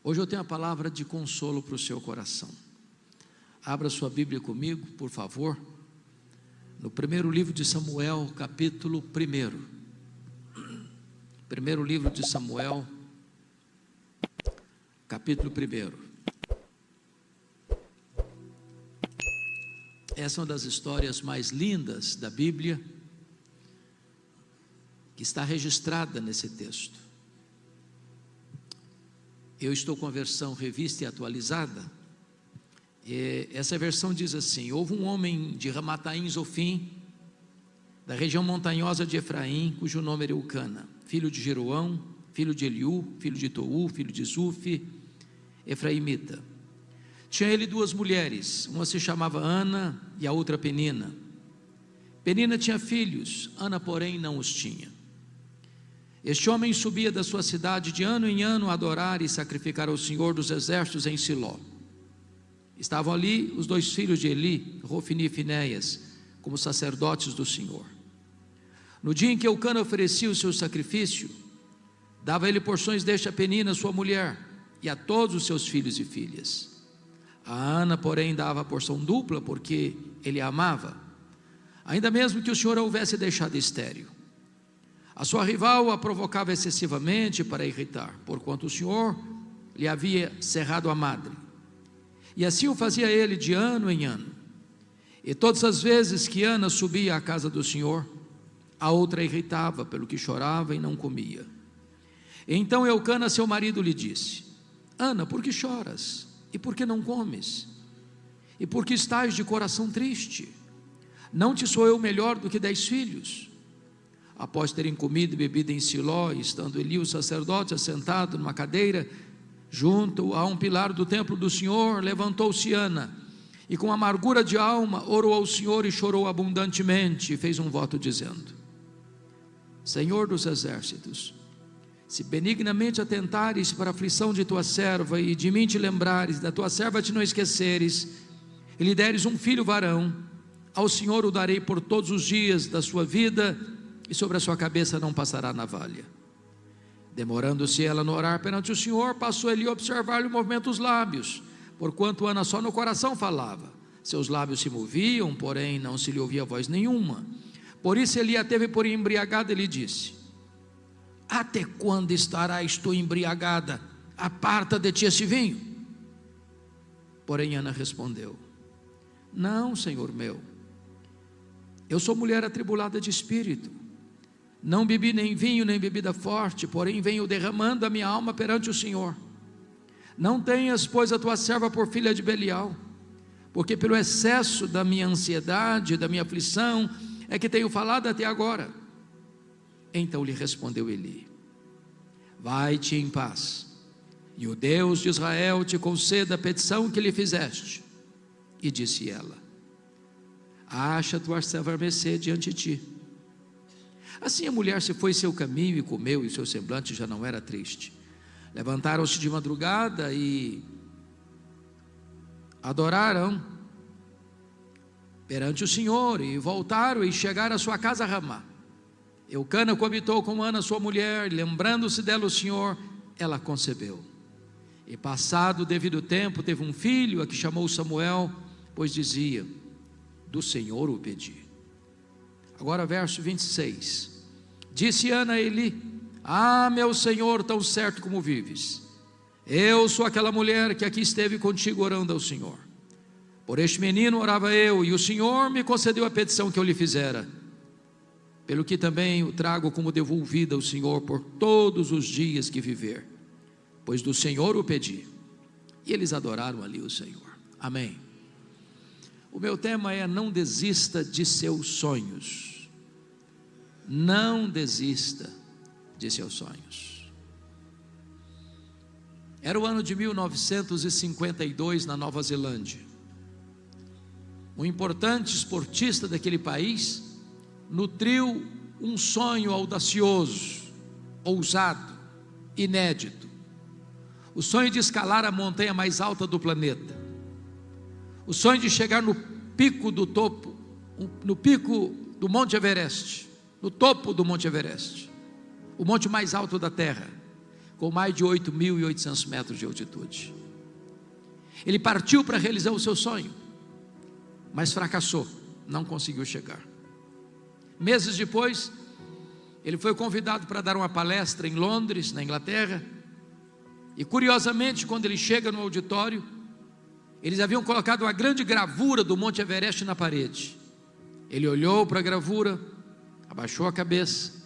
Hoje eu tenho a palavra de consolo para o seu coração. Abra sua Bíblia comigo, por favor, no primeiro livro de Samuel, capítulo 1. Primeiro livro de Samuel, capítulo 1. Essa é uma das histórias mais lindas da Bíblia, que está registrada nesse texto. Eu estou com a versão revista e atualizada. Essa versão diz assim: houve um homem de Ramataim Zofim, da região montanhosa de Efraim, cujo nome era Eucana, filho de Jeroão, filho de Eliú, filho de Tou, filho de Zufi, efraimita. Tinha ele duas mulheres, uma se chamava Ana e a outra Penina. Penina tinha filhos, Ana porém não os tinha. Este homem subia da sua cidade de ano em ano a adorar e sacrificar ao Senhor dos exércitos em Siló. Estavam ali os dois filhos de Eli, Rofni e Finéias, como sacerdotes do Senhor. No dia em que Eucana oferecia o seu sacrifício, dava ele porções deste a Penina, sua mulher, e a todos os seus filhos e filhas. A Ana, porém, dava a porção dupla, porque ele a amava, ainda mesmo que o Senhor a houvesse deixado estéril. A sua rival a provocava excessivamente para irritar, porquanto o Senhor lhe havia cerrado a madre. E assim o fazia ele de ano em ano. E todas as vezes que Ana subia à casa do Senhor, a outra irritava, pelo que chorava e não comia. Então Eucana, seu marido, lhe disse: Ana, por que choras? E por que não comes? E por que estás de coração triste? Não te sou eu melhor do que 10 filhos? Após terem comido e bebido em Siló, estando Eli o sacerdote assentado numa cadeira junto a um pilar do templo do Senhor, levantou-se Ana e com amargura de alma orou ao Senhor e chorou abundantemente e fez um voto dizendo: Senhor dos exércitos, se benignamente atentares para a aflição de tua serva e de mim te lembrares, da tua serva te não esqueceres, e lhe deres um filho varão, ao Senhor o darei por todos os dias da sua vida, e sobre a sua cabeça não passará navalha. Demorando-se ela no orar perante o Senhor, passou ele a observar-lhe o movimento dos lábios, porquanto Ana só no coração falava. Seus lábios se moviam, porém não se lhe ouvia voz nenhuma. Por isso ele a teve por embriagada e lhe disse: Até quando estarás tu embriagada? Aparta de ti esse vinho. Porém Ana respondeu: Não, Senhor meu, eu sou mulher atribulada de espírito. Não bebi nem vinho nem bebida forte, porém venho derramando a minha alma perante o Senhor. Não tenhas, pois, a tua serva por filha de Belial, porque pelo excesso da minha ansiedade, da minha aflição, é que tenho falado até agora. Então lhe respondeu Eli: Vai-te em paz, e o Deus de Israel te conceda a petição que lhe fizeste. E disse ela: Acha tua serva a mercê diante de ti. Assim a mulher se foi seu caminho e comeu, e seu semblante já não era triste. Levantaram-se de madrugada e adoraram perante o Senhor, e voltaram e chegaram à sua casa a Ramá. Eucana coabitou com Ana sua mulher, lembrando-se dela o Senhor, ela concebeu. E passado o devido tempo, teve um filho, a que chamou Samuel, pois dizia: Do Senhor o pedi. Agora verso 26. Disse Ana a Eli: Ah, meu Senhor, tão certo como vives, eu sou aquela mulher que aqui esteve contigo orando ao Senhor. Por este menino orava eu, e o Senhor me concedeu a petição que eu lhe fizera, pelo que também o trago como devolvida ao Senhor por todos os dias que viver, pois do Senhor o pedi. E eles adoraram ali o Senhor. Amém. O meu tema é: não desista de seus sonhos. Não desista de seus sonhos. Era o ano de 1952 na Nova Zelândia. Um importante esportista daquele país nutriu um sonho audacioso, ousado, inédito. O sonho de escalar a montanha mais alta do planeta. O sonho de chegar no pico do topo, no pico do Monte Everest, no topo do Monte Everest, o monte mais alto da terra, com mais de 8.800 metros de altitude. Ele partiu para realizar o seu sonho, mas fracassou, não conseguiu chegar. Meses depois, ele foi convidado para dar uma palestra em Londres, na Inglaterra, e curiosamente, quando ele chega no auditório, eles haviam colocado uma grande gravura do Monte Everest na parede. Ele olhou para a gravura, abaixou a cabeça,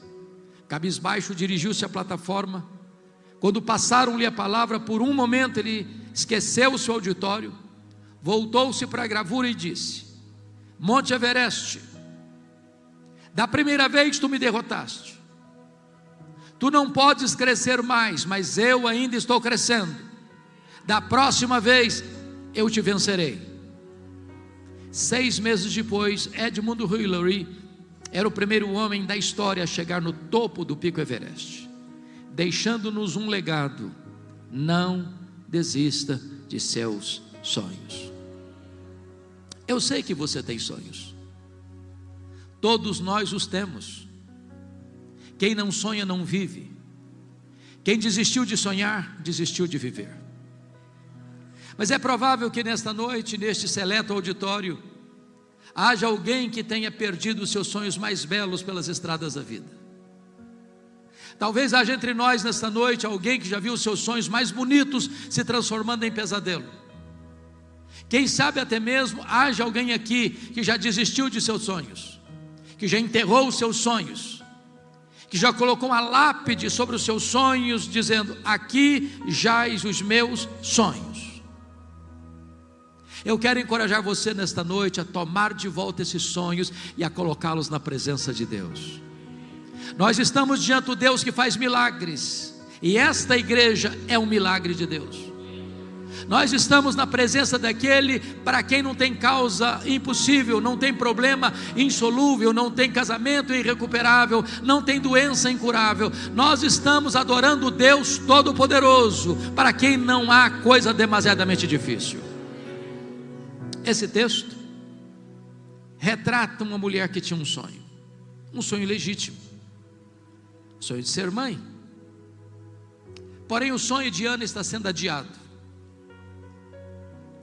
cabisbaixo dirigiu-se à plataforma. Quando passaram-lhe a palavra, por um momento ele esqueceu o seu auditório, voltou-se para a gravura e disse: Monte Everest, da primeira vez tu me derrotaste, tu não podes crescer mais, mas eu ainda estou crescendo, da próxima vez eu te vencerei. 6 meses depois, Edmund Hillary era o primeiro homem da história a chegar no topo do Pico Everest, deixando-nos um legado: não desista de seus sonhos. Eu sei que você tem sonhos, todos nós os temos. Quem não sonha não vive. Quem desistiu de sonhar, desistiu de viver. Mas é provável que nesta noite, neste seleto auditório, haja alguém que tenha perdido os seus sonhos mais belos pelas estradas da vida. Talvez haja entre nós nesta noite alguém que já viu os seus sonhos mais bonitos se transformando em pesadelo. Quem sabe até mesmo haja alguém aqui que já desistiu de seus sonhos, que já enterrou os seus sonhos, que já colocou uma lápide sobre os seus sonhos, dizendo: aqui jaz os meus sonhos. Eu quero encorajar você nesta noite a tomar de volta esses sonhos e a colocá-los na presença de Deus. Nós estamos diante do Deus que faz milagres, e esta igreja é um milagre de Deus. Nós estamos na presença daquele para quem não tem causa impossível, não tem problema insolúvel, não tem casamento irrecuperável, não tem doença incurável. Nós estamos adorando o Deus Todo-Poderoso, para quem não há coisa demasiadamente difícil. Esse texto retrata uma mulher que tinha um sonho legítimo, o sonho de ser mãe. Porém o sonho de Ana está sendo adiado.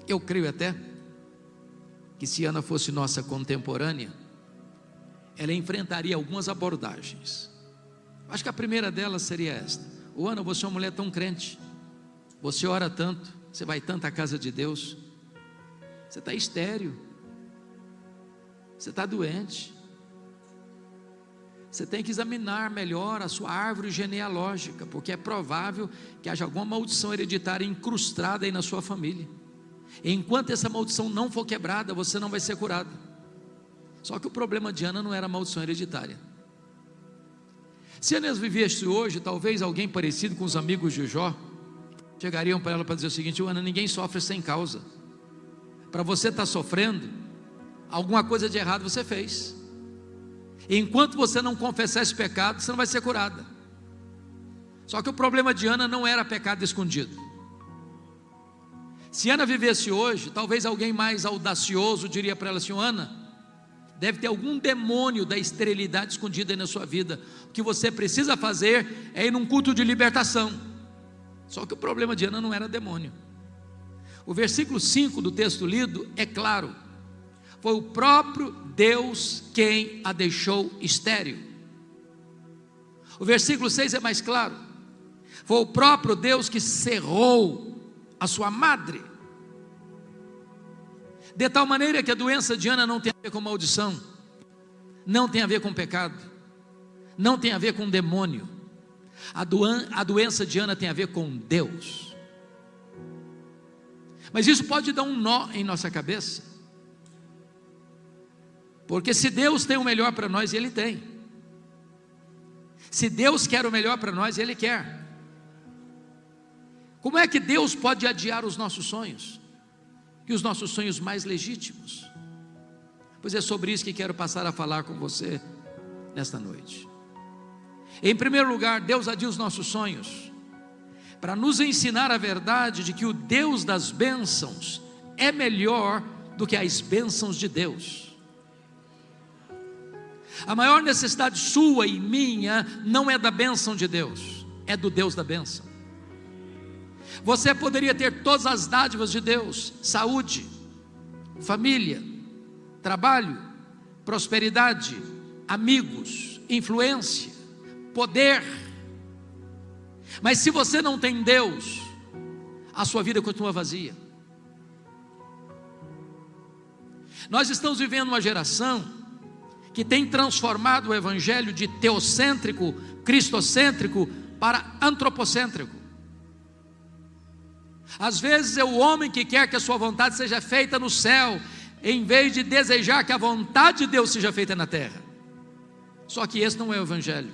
Eu creio até que se Ana fosse nossa contemporânea, ela enfrentaria algumas abordagens. Acho que a primeira delas seria esta: Ana, você é uma mulher tão crente, você ora tanto, você vai tanto à casa de Deus, você está estéril, você está doente, você tem que examinar melhor a sua árvore genealógica, porque é provável que haja alguma maldição hereditária incrustada aí na sua família. Enquanto essa maldição não for quebrada, você não vai ser curado. Só que o problema de Ana não era a maldição hereditária. Se Ana vivesse hoje, talvez alguém parecido com os amigos de Jó chegariam para ela para dizer o seguinte: Ana, ninguém sofre sem causa. Para você estar sofrendo, alguma coisa de errado você fez. Enquanto você não confessar esse pecado, você não vai ser curada. Só que o problema de Ana não era pecado escondido. Se Ana vivesse hoje, talvez alguém mais audacioso diria para ela assim: Ana, deve ter algum demônio da esterilidade escondido aí na sua vida. O que você precisa fazer é ir num culto de libertação. Só que o problema de Ana não era demônio. O versículo 5 do texto lido é claro: foi o próprio Deus quem a deixou estéril. O versículo 6 é mais claro: foi o próprio Deus que cerrou a sua madre, de tal maneira que a doença de Ana não tem a ver com maldição, não tem a ver com pecado, não tem a ver com demônio. A doença de Ana tem a ver com Deus. Mas isso pode dar um nó em nossa cabeça, porque se Deus tem o melhor para nós, Ele tem. Se Deus quer o melhor para nós, Ele quer. Como é que Deus pode adiar os nossos sonhos? E os nossos sonhos mais legítimos? Pois é sobre isso que quero passar a falar com você nesta noite. Em primeiro lugar, Deus adia os nossos sonhos para nos ensinar a verdade de que o Deus das bênçãos é melhor do que as bênçãos de Deus. A maior necessidade sua e minha não é da bênção de Deus, é do Deus da bênção. Você poderia ter todas as dádivas de Deus: saúde, família, trabalho, prosperidade, amigos, influência, poder. Mas se você não tem Deus, a sua vida continua vazia. Nós estamos vivendo uma geração que tem transformado o evangelho de teocêntrico, cristocêntrico, para antropocêntrico. Às vezes é o homem que quer que a sua vontade seja feita no céu, em vez de desejar que a vontade de Deus seja feita na terra. Só que esse não é o evangelho.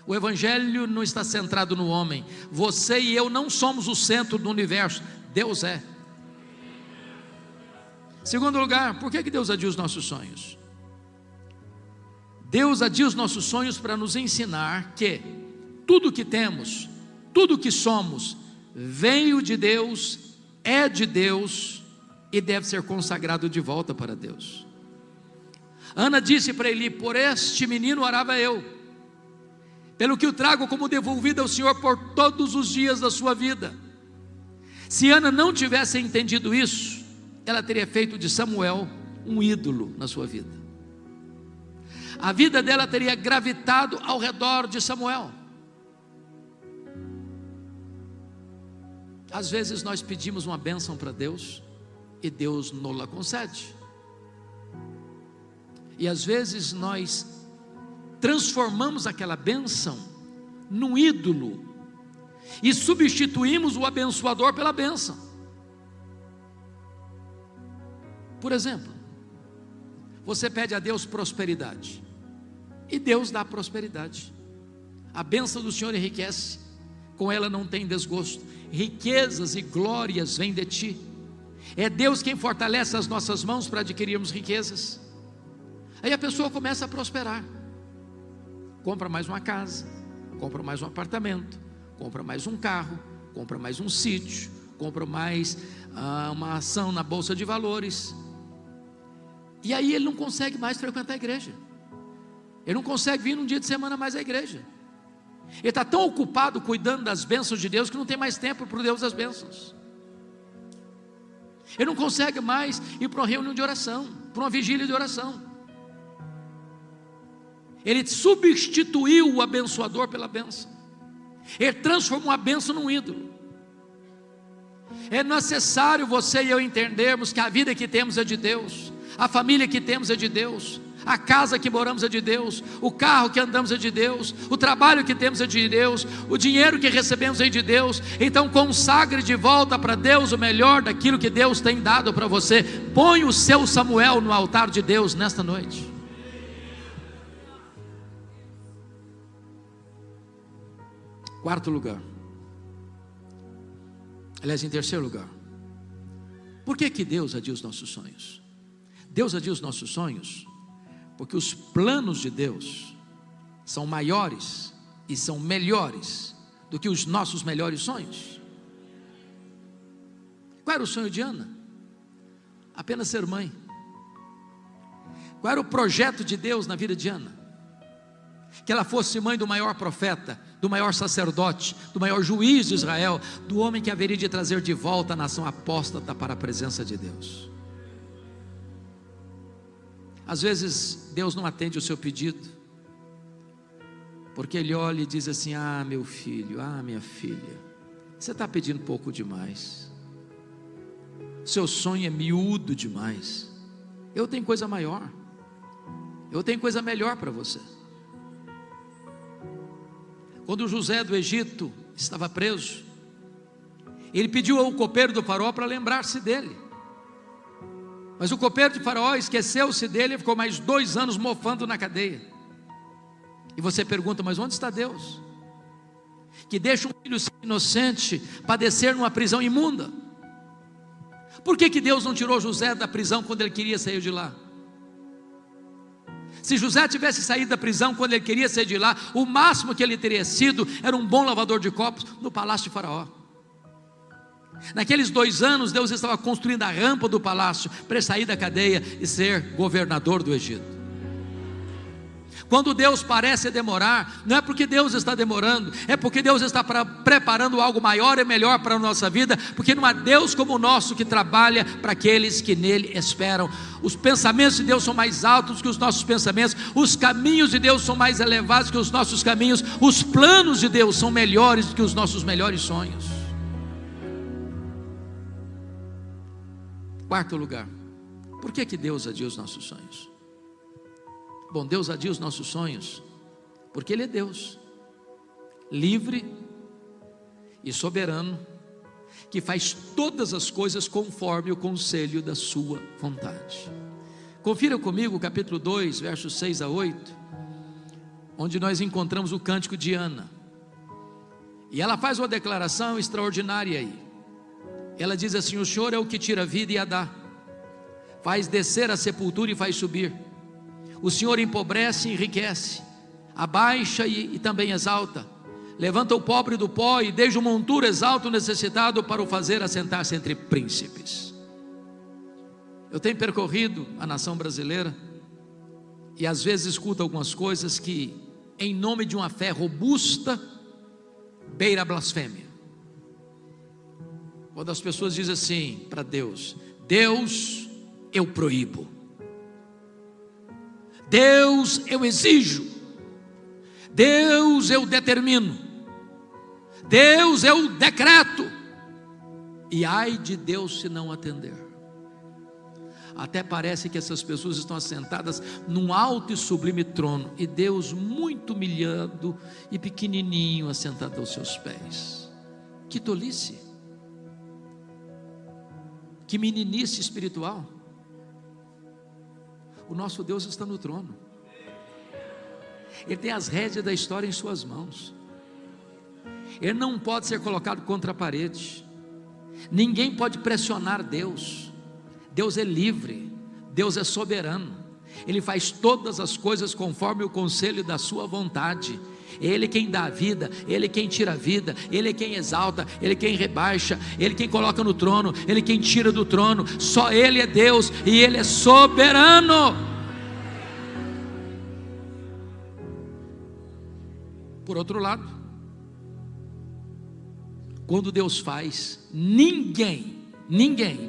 O evangelho não está centrado no homem. Você e eu não somos o centro do universo, Deus é. Segundo lugar, por que Deus adia os nossos sonhos? Deus adia os nossos sonhos para nos ensinar que tudo que temos, tudo que somos, veio de Deus, é de Deus e deve ser consagrado de volta para Deus. Ana disse para Eli: por este menino orava eu, pelo que o trago como devolvido ao Senhor por todos os dias da sua vida. Se Ana não tivesse entendido isso, ela teria feito de Samuel um ídolo na sua vida. A vida dela teria gravitado ao redor de Samuel. Às vezes nós pedimos uma bênção para Deus e Deus não la concede. E às vezes nós transformamos aquela bênção num ídolo e substituímos o abençoador pela bênção. Por exemplo, você pede a Deus prosperidade e Deus dá prosperidade. A bênção do Senhor enriquece, com ela não tem desgosto. Riquezas e glórias vêm de ti. É Deus quem fortalece as nossas mãos para adquirirmos riquezas. Aí a pessoa começa a prosperar, compra mais uma casa, compra mais um apartamento, compra mais um carro, compra mais um sítio, compra mais uma ação na bolsa de valores. E aí ele não consegue mais frequentar a igreja, ele não consegue vir num dia de semana mais à igreja. Ele está tão ocupado cuidando das bênçãos de Deus que não tem mais tempo para o Deus das bênçãos. Ele não consegue mais ir para uma reunião de oração, para uma vigília de oração. Ele substituiu o abençoador pela bênção. Ele transformou a bênção num ídolo. É necessário você e eu entendermos que a vida que temos é de Deus, a família que temos é de Deus, a casa que moramos é de Deus, o carro que andamos é de Deus, o trabalho que temos é de Deus, o dinheiro que recebemos é de Deus. Então consagre de volta para Deus o melhor daquilo que Deus tem dado para você. Põe o seu Samuel no altar de Deus nesta noite. Quarto lugar, aliás, em terceiro lugar, por que Deus adia os nossos sonhos? Deus adia os nossos sonhos porque os planos de Deus são maiores e são melhores do que os nossos melhores sonhos. Qual era o sonho de Ana? Apenas ser mãe. Qual era o projeto de Deus na vida de Ana? Que ela fosse mãe do maior profeta, do maior sacerdote, do maior juiz de Israel, do homem que haveria de trazer de volta a nação apóstata para a presença de Deus. Às vezes Deus não atende o seu pedido, porque Ele olha e diz assim: ah, meu filho, ah, minha filha, você está pedindo pouco demais, seu sonho é miúdo demais, eu tenho coisa maior, eu tenho coisa melhor para você. Quando José do Egito estava preso, ele pediu ao copeiro do faraó para lembrar-se dele, mas o copeiro de faraó esqueceu-se dele e ficou mais 2 anos mofando na cadeia. E você pergunta: mas onde está Deus, que deixa um filho inocente padecer numa prisão imunda? Por que Deus não tirou José da prisão quando ele queria sair de lá? Se José tivesse saído da prisão quando ele queria sair de lá, o máximo que ele teria sido era um bom lavador de copos no palácio de faraó. Naqueles 2 anos Deus estava construindo a rampa do palácio para ele sair da cadeia e ser governador do Egito. Quando Deus parece demorar, não é porque Deus está demorando, é porque Deus está preparando algo maior e melhor para a nossa vida, porque não há Deus como o nosso que trabalha para aqueles que nele esperam. Os pensamentos de Deus são mais altos que os nossos pensamentos, os caminhos de Deus são mais elevados que os nossos caminhos, os planos de Deus são melhores do que os nossos melhores sonhos. Quarto lugar, por que Deus adia os nossos sonhos? Bom, Deus adia os nossos sonhos porque Ele é Deus, livre e soberano, que faz todas as coisas conforme o conselho da sua vontade. Confira comigo o capítulo 2, versos 6 a 8, onde nós encontramos o cântico de Ana, e ela faz uma declaração extraordinária aí. Ela diz assim: o Senhor é o que tira a vida e a dá, faz descer a sepultura e faz subir. O Senhor empobrece e enriquece, abaixa e também exalta, levanta o pobre do pó e desde o monturo exalta o necessitado para o fazer assentar-se entre príncipes. Eu tenho percorrido a nação brasileira e às vezes escuto algumas coisas que, em nome de uma fé robusta, beira a blasfêmia. Quando as pessoas dizem assim para Deus: Deus, eu proíbo, Deus, eu exijo, Deus, eu determino, Deus, eu decreto, e ai de Deus se não atender. Até parece que essas pessoas estão assentadas num alto e sublime trono, e Deus muito humilhado e pequenininho assentado aos seus pés. Que tolice, que meninice espiritual. O nosso Deus está no trono, Ele tem as rédeas da história em suas mãos, Ele não pode ser colocado contra a parede, ninguém pode pressionar Deus. Deus é livre, Deus é soberano, Ele faz todas as coisas conforme o conselho da sua vontade. Ele quem dá a vida, Ele quem tira a vida, Ele quem exalta, Ele quem rebaixa, Ele quem coloca no trono, Ele quem tira do trono. Só Ele é Deus e Ele é soberano. Por outro lado, quando Deus faz, ninguém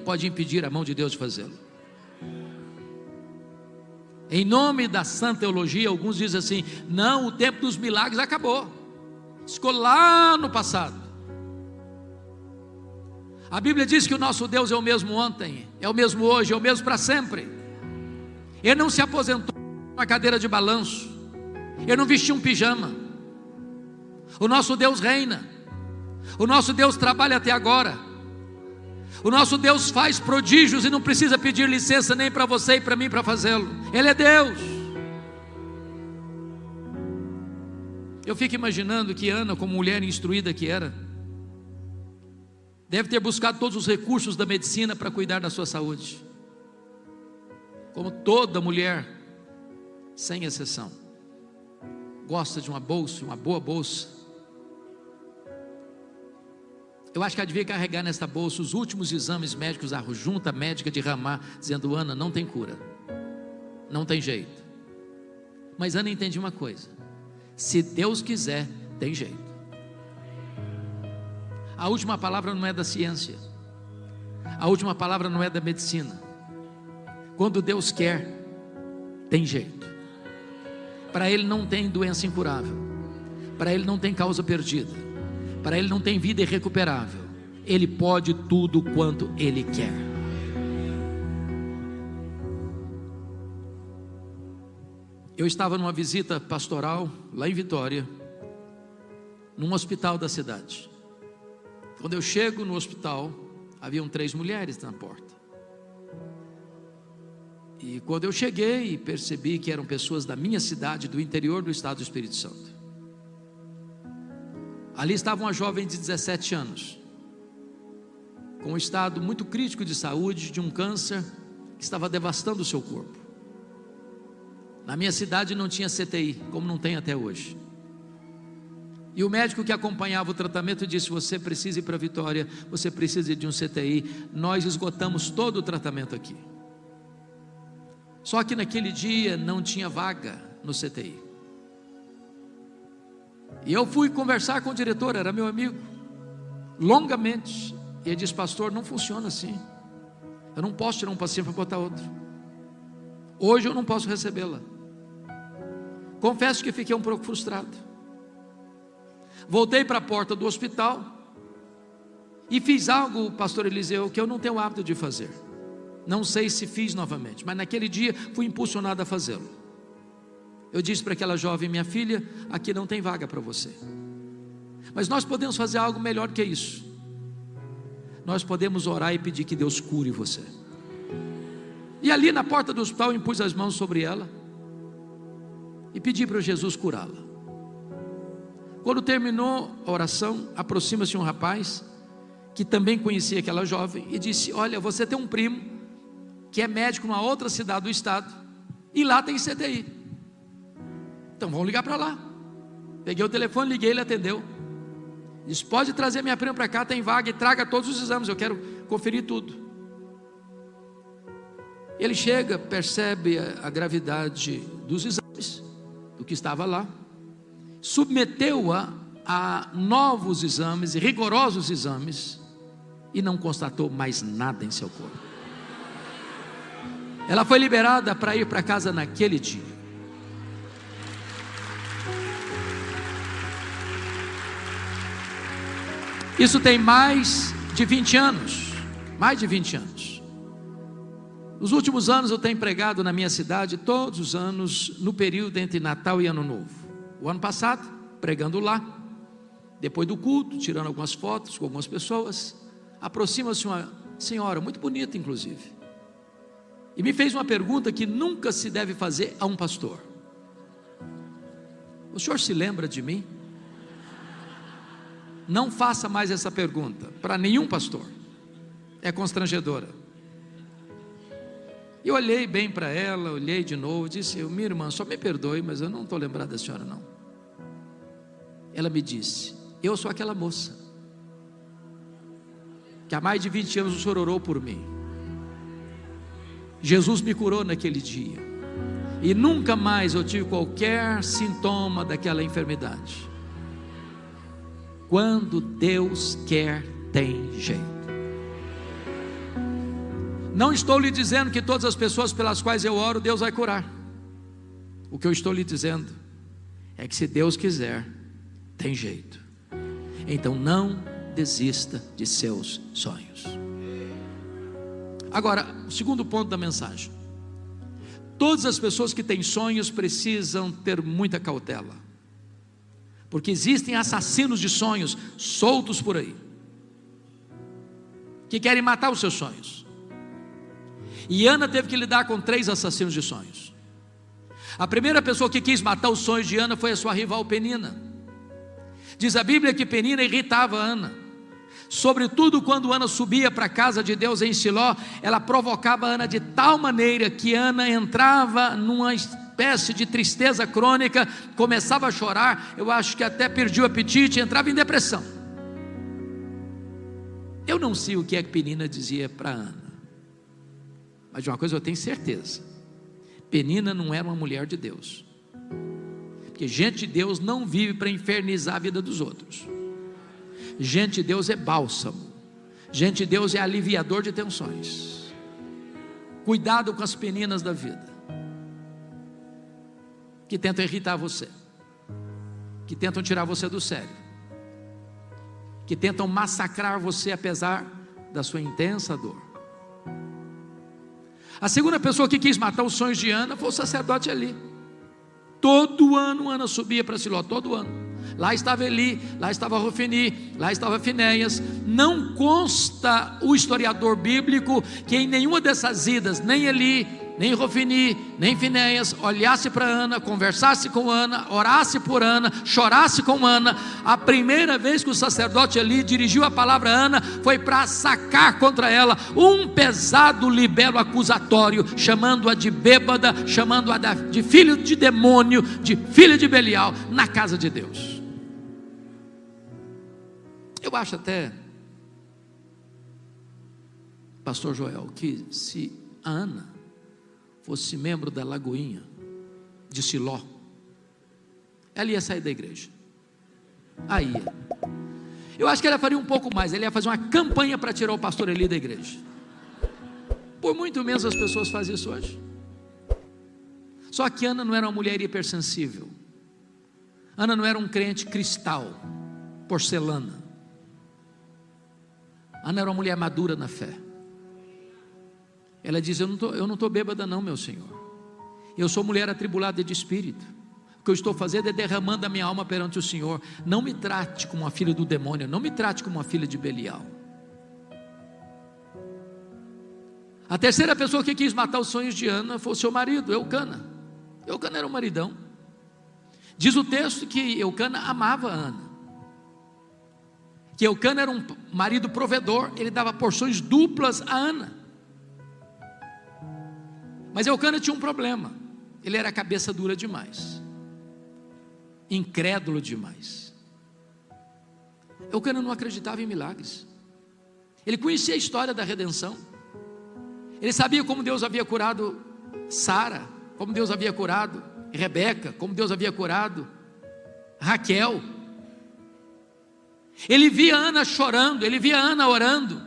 pode impedir a mão de Deus de fazê-lo. Em nome da sã teologia, alguns dizem assim: não, o tempo dos milagres acabou, ficou lá no passado. A Bíblia diz que o nosso Deus é o mesmo ontem, é o mesmo hoje, é o mesmo para sempre. Ele não se aposentou numa cadeira de balanço, Ele não vestiu um pijama. O nosso Deus reina, o nosso Deus trabalha até agora, o nosso Deus faz prodígios e não precisa pedir licença nem para você e para mim para fazê-lo. Ele é Deus. Eu fico imaginando que Ana, como mulher instruída que era, deve ter buscado todos os recursos da medicina para cuidar da sua saúde, como toda mulher, sem exceção, gosta de uma bolsa, uma boa bolsa. Eu acho que ela devia carregar nesta bolsa os últimos exames médicos, a junta médica de Ramá, dizendo: Ana, não tem cura, não tem jeito. Mas Ana entendia uma coisa: se Deus quiser, tem jeito. A última palavra não é da ciência, a última palavra não é da medicina. Quando Deus quer, tem jeito. Para Ele não tem doença incurável, para Ele não tem causa perdida, para Ele não tem vida irrecuperável. Ele pode tudo quanto Ele quer. Eu estava numa visita pastoral lá em Vitória, num hospital da cidade. Quando eu chego no hospital, haviam 3 mulheres na porta. E quando eu cheguei, percebi que eram pessoas da minha cidade, do interior do estado do Espírito Santo. Ali estava uma jovem de 17 anos, com um estado muito crítico de saúde, de um câncer que estava devastando o seu corpo. Na minha cidade não tinha CTI, como não tem até hoje. E o médico que acompanhava o tratamento disse: você precisa ir para Vitória, você precisa de um CTI, nós esgotamos todo o tratamento aqui. Só que naquele dia não tinha vaga no CTI. E eu fui conversar com o diretor, era meu amigo, longamente. E ele disse: pastor, não funciona assim. Eu não posso tirar um paciente para botar outro. Hoje eu não posso recebê-la. Confesso que fiquei um pouco frustrado. Voltei para a porta do hospital e fiz algo, pastor Eliseu, que eu não tenho o hábito de fazer. Não sei se fiz novamente, mas naquele dia fui impulsionado a fazê-lo. Eu disse para aquela jovem: minha filha, aqui não tem vaga para você, mas nós podemos fazer algo melhor que isso. Nós podemos orar e pedir que Deus cure você. E ali na porta do hospital eu impus as mãos sobre ela e pedi para Jesus curá-la. Quando terminou a oração, aproxima-se um rapaz que também conhecia aquela jovem e disse: olha, você tem um primo que é médico numa outra cidade do estado e lá tem CTI, então vamos ligar para lá. Peguei o telefone, liguei, ele atendeu. Disse: pode trazer minha prima para cá, tem vaga, e traga todos os exames, eu quero conferir tudo. Ele chega, percebe a gravidade dos exames, do que estava lá, submeteu-a a novos exames, rigorosos exames, e não constatou mais nada em seu corpo. Ela foi liberada para ir para casa naquele dia. Isso tem mais de 20 anos. Mais de 20 anos. Nos últimos anos eu tenho pregado na minha cidade todos os anos, no período entre Natal e Ano Novo. O ano passado, pregando lá, depois do culto, tirando algumas fotos com algumas pessoas, aproxima-se uma senhora, muito bonita inclusive, e me fez uma pergunta que nunca se deve fazer a um pastor: o senhor se lembra de mim? Não faça mais essa pergunta para nenhum pastor, é constrangedora. Eu olhei bem para ela, olhei de novo, disse: minha irmã, só me perdoe, mas eu não estou lembrado da senhora não. Ela me disse: eu sou aquela moça que há mais de 20 anos o senhor orou por mim. Jesus me curou naquele dia e nunca mais eu tive qualquer sintoma daquela enfermidade. Quando Deus quer, tem jeito. Não estou lhe dizendo que todas as pessoas pelas quais eu oro, Deus vai curar. O que eu estou lhe dizendo é que se Deus quiser, tem jeito. Então não desista de seus sonhos. Agora, o segundo ponto da mensagem: todas as pessoas que têm sonhos precisam ter muita cautela, porque existem assassinos de sonhos soltos por aí, que querem matar os seus sonhos. E Ana teve que lidar com 3 assassinos de sonhos. A primeira pessoa que quis matar os sonhos de Ana foi a sua rival Penina. Diz a Bíblia que Penina irritava Ana, sobretudo quando Ana subia para a casa de Deus em Siló. Ela provocava Ana de tal maneira que Ana entrava numa espécie de tristeza crônica, começava a chorar, eu acho que até perdia o apetite, entrava em depressão. Eu não sei o que é que Penina dizia para Ana, mas de uma coisa eu tenho certeza: Penina não era uma mulher de Deus, porque gente de Deus não vive para infernizar a vida dos outros. Gente de Deus é bálsamo, gente de Deus é aliviador de tensões. Cuidado com as peninas da vida, que tentam irritar você, que tentam tirar você do sério, que tentam massacrar você apesar da sua intensa dor. A segunda pessoa que quis matar os sonhos de Ana foi o sacerdote Eli. Todo ano Ana subia para Siló, todo ano. Lá estava Eli, lá estava Rofini, lá estava Finéias. Não consta o historiador bíblico que em nenhuma dessas idas, nem Eli, nem Rofini, nem Finéias, olhasse para Ana, conversasse com Ana, orasse por Ana, chorasse com Ana. A primeira vez que o sacerdote Eli dirigiu a palavra a Ana foi para sacar contra ela um pesado libelo acusatório, chamando-a de bêbada, chamando-a de filho de demônio, de filha de Belial, na casa de Deus. Eu acho até, pastor Joel, que se a Ana fosse membro da Lagoinha de Siló, ela ia sair da igreja. Aí, eu acho que ela faria um pouco mais, ela ia fazer uma campanha para tirar o pastor Eli da igreja. Por muito menos as pessoas fazem isso hoje. Só que Ana não era uma mulher hipersensível. Ana não era um crente cristal, porcelana. Ana era uma mulher madura na fé. Ela diz: eu não estou bêbada não, meu Senhor. Eu sou mulher atribulada de espírito. O que eu estou fazendo é derramando a minha alma perante o Senhor. Não me trate como uma filha do demônio, não me trate como uma filha de Belial. A terceira pessoa que quis matar os sonhos de Ana foi o seu marido, Eucana. Eucana era um maridão. Diz o texto que Eucana amava Ana, que Eucana era um marido provedor, ele dava porções duplas a Ana. Mas Eucana tinha um problema, ele era cabeça dura demais, incrédulo demais. Eucana não acreditava em milagres. Ele conhecia a história da redenção, ele sabia como Deus havia curado Sara, como Deus havia curado Rebeca, como Deus havia curado Raquel. Ele via Ana chorando, ele via Ana orando.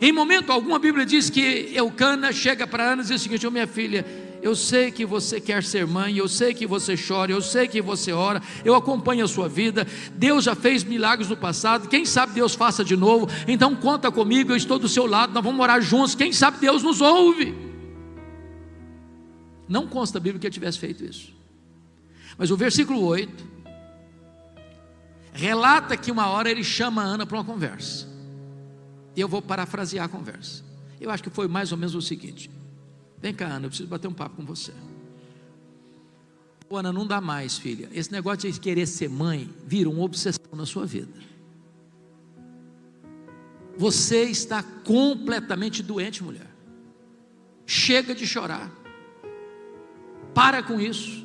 Em momento algum a Bíblia diz que Eucana chega para Ana e diz o seguinte: minha filha, eu sei que você quer ser mãe, eu sei que você chora, eu sei que você ora, eu acompanho a sua vida, Deus já fez milagres no passado, quem sabe Deus faça de novo, então conta comigo, eu estou do seu lado, nós vamos orar juntos, quem sabe Deus nos ouve. Não consta a Bíblia que ele tivesse feito isso, mas o versículo 8 relata que uma hora ele chama a Ana para uma conversa, e eu vou parafrasear a conversa. Eu acho que foi mais ou menos o seguinte: vem cá, Ana, eu preciso bater um papo com você. Ana, não dá mais, filha, esse negócio de querer ser mãe vira uma obsessão na sua vida. Você está completamente doente, mulher. Chega de chorar, para com isso.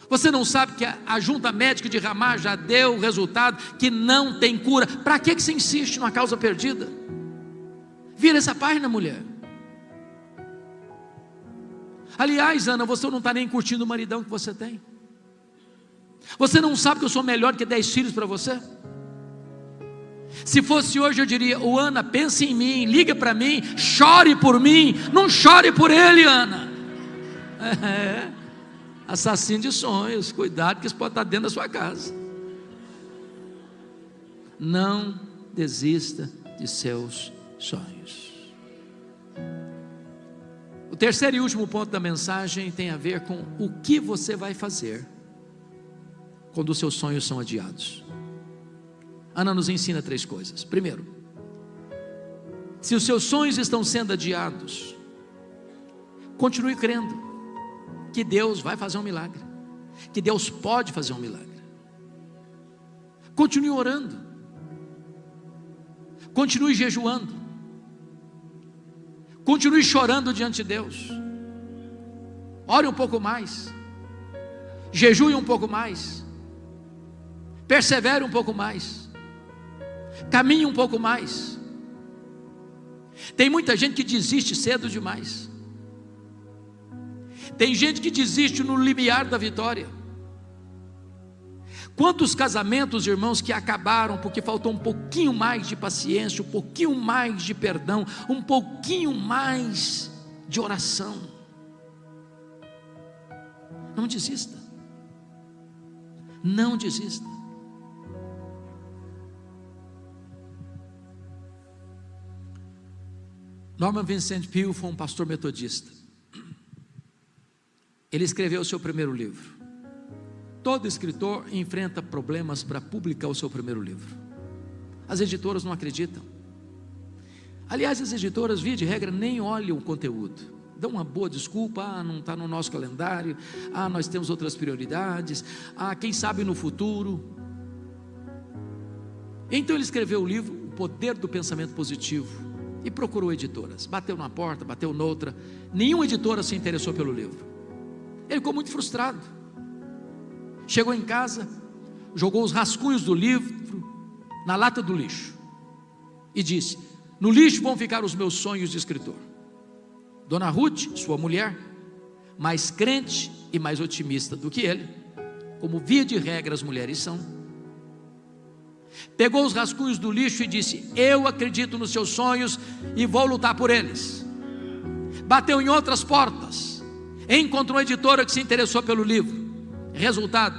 Você não sabe que a junta médica de Ramá já deu o resultado, que não tem cura. Para que você insiste numa causa perdida? Vira essa página, mulher. Aliás, Ana, você não está nem curtindo o maridão que você tem. Você não sabe que eu sou melhor que 10 filhos para você? Se fosse hoje eu diria: Ana, pense em mim, liga para mim, chore por mim, não chore por ele, Ana. Assassino de sonhos, cuidado que isso pode estar dentro da sua casa. Não desista de seus sonhos. O terceiro e último ponto da mensagem tem a ver com o que você vai fazer quando os seus sonhos são adiados. Ana nos ensina 3 coisas. Primeiro, se os seus sonhos estão sendo adiados, continue crendo que Deus vai fazer um milagre, que Deus pode fazer um milagre. Continue orando, continue jejuando, continue chorando diante de Deus. Ore um pouco mais, jejue um pouco mais, persevere um pouco mais, caminhe um pouco mais. Tem muita gente que desiste cedo demais. Tem gente que desiste no limiar da vitória. Quantos casamentos, irmãos, que acabaram porque faltou um pouquinho mais de paciência, um pouquinho mais de perdão, um pouquinho mais de oração. Não desista. Não desista. Norman Vincent Peale foi um pastor metodista. Ele escreveu o seu primeiro livro. Todo escritor enfrenta problemas para publicar o seu primeiro livro. As editoras não acreditam. Aliás, as editoras, via de regra, nem olham o conteúdo. Dão uma boa desculpa: não está no nosso calendário, nós temos outras prioridades, quem sabe no futuro. Então ele escreveu o livro O Poder do Pensamento Positivo e procurou editoras. Bateu numa porta, bateu noutra, nenhuma editora se interessou pelo livro. Ele ficou muito frustrado. Chegou em casa, jogou os rascunhos do livro na lata do lixo e disse: no lixo vão ficar os meus sonhos de escritor. Dona Ruth, sua mulher, mais crente e mais otimista do que ele, como via de regra as mulheres são. Pegou os rascunhos do lixo e disse: eu acredito nos seus sonhos e vou lutar por eles. Bateu em outras portas, encontrou uma editora que se interessou pelo livro. Resultado: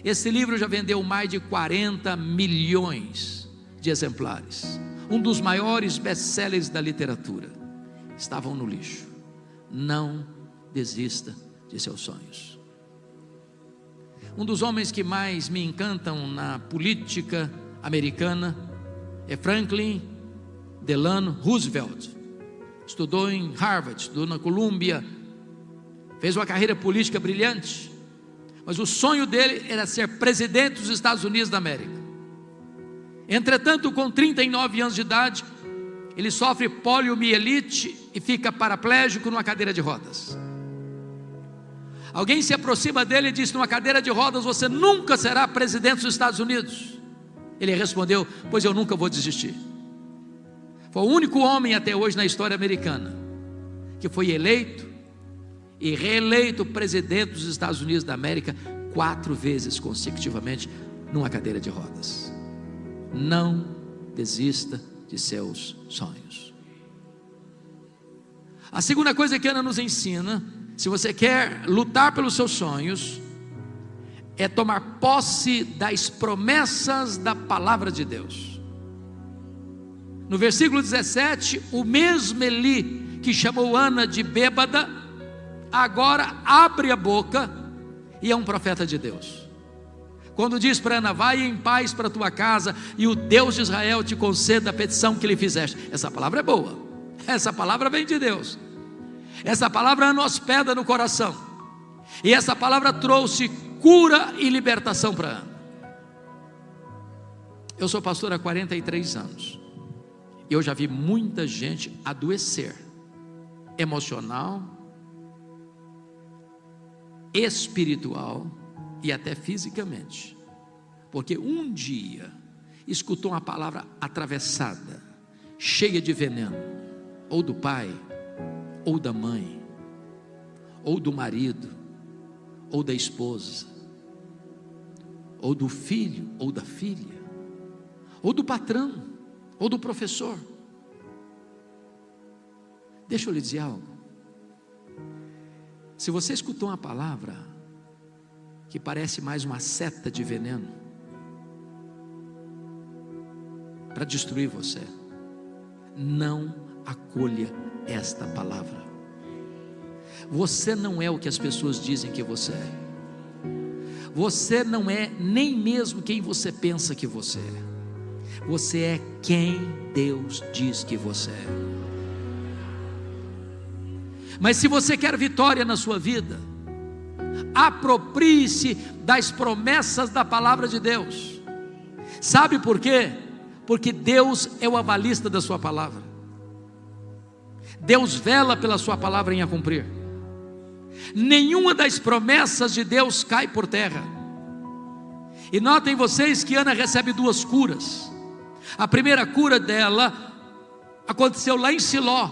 esse livro já vendeu mais de 40 milhões de exemplares, um dos maiores best-sellers da literatura. Estavam no lixo. Não desista de seus sonhos. Um dos homens que mais me encantam na política americana é Franklin Delano Roosevelt. Estudou em Harvard, estudou na Columbia, fez uma carreira política brilhante, mas o sonho dele era ser presidente dos Estados Unidos da América. Entretanto, com 39 anos de idade, ele sofre poliomielite e fica paraplégico numa cadeira de rodas. Alguém se aproxima dele e diz: numa cadeira de rodas você nunca será presidente dos Estados Unidos. Ele respondeu: pois eu nunca vou desistir. Foi o único homem até hoje na história americana que foi eleito e reeleito presidente dos Estados Unidos da América 4 vezes consecutivamente numa cadeira de rodas. Não desista de seus sonhos. A segunda coisa que Ana nos ensina, se você quer lutar pelos seus sonhos, é tomar posse das promessas da palavra de Deus. No versículo 17, o mesmo Eli que chamou Ana de bêbada, agora abre a boca e é um profeta de Deus. Quando diz para Ana: vai em paz para a tua casa e o Deus de Israel te conceda a petição que lhe fizeste. Essa palavra é boa, essa palavra vem de Deus. Essa palavra Ana hospeda no coração, e essa palavra trouxe cura e libertação para Ana. Eu sou pastor há 43 anos, e eu já vi muita gente adoecer, emocional, espiritual e até fisicamente, porque um dia escutou uma palavra atravessada, cheia de veneno, ou do pai, ou da mãe, ou do marido, ou da esposa, ou do filho, ou da filha, ou do patrão, ou do professor. Deixa eu lhe dizer algo. Se você escutou uma palavra que parece mais uma seta de veneno para destruir você, não acolha esta palavra. Você não é o que as pessoas dizem que você é. Você não é nem mesmo quem você pensa que você é. Você é quem Deus diz que você é. Mas se você quer vitória na sua vida, aproprie-se das promessas da palavra de Deus. Sabe por quê? Porque Deus é o avalista da sua palavra. Deus vela pela sua palavra em a cumprir. Nenhuma das promessas de Deus cai por terra. E notem vocês que Ana recebe 2 curas. A primeira cura dela aconteceu lá em Siló,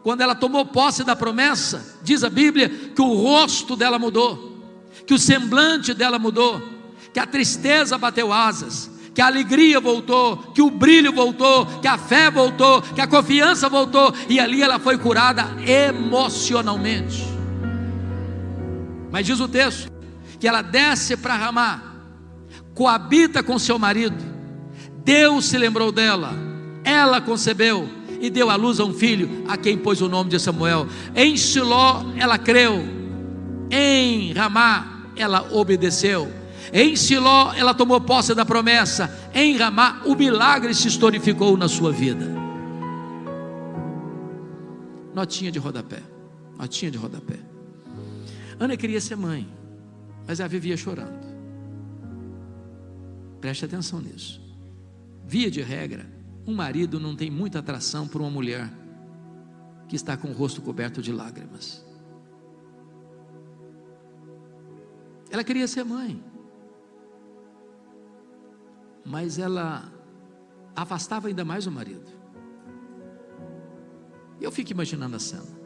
quando ela tomou posse da promessa. Diz a Bíblia que o rosto dela mudou, que o semblante dela mudou, que a tristeza bateu asas, que a alegria voltou, que o brilho voltou, que a fé voltou, que a confiança voltou, e ali ela foi curada emocionalmente. Mas diz o texto que ela desce para Ramá, coabita com seu marido. Deus se lembrou dela, ela concebeu e deu à luz a um filho, a quem pôs o nome de Samuel. Em Siló ela creu, em Ramá ela obedeceu. Em Siló ela tomou posse da promessa, em Ramá o milagre se historificou na sua vida. Notinha de rodapé, notinha de rodapé. Ana queria ser mãe, mas ela vivia chorando. Preste atenção nisso. Via de regra, um marido não tem muita atração por uma mulher que está com o rosto coberto de lágrimas. Ela queria ser mãe, mas ela afastava ainda mais o marido. E eu fico imaginando a cena.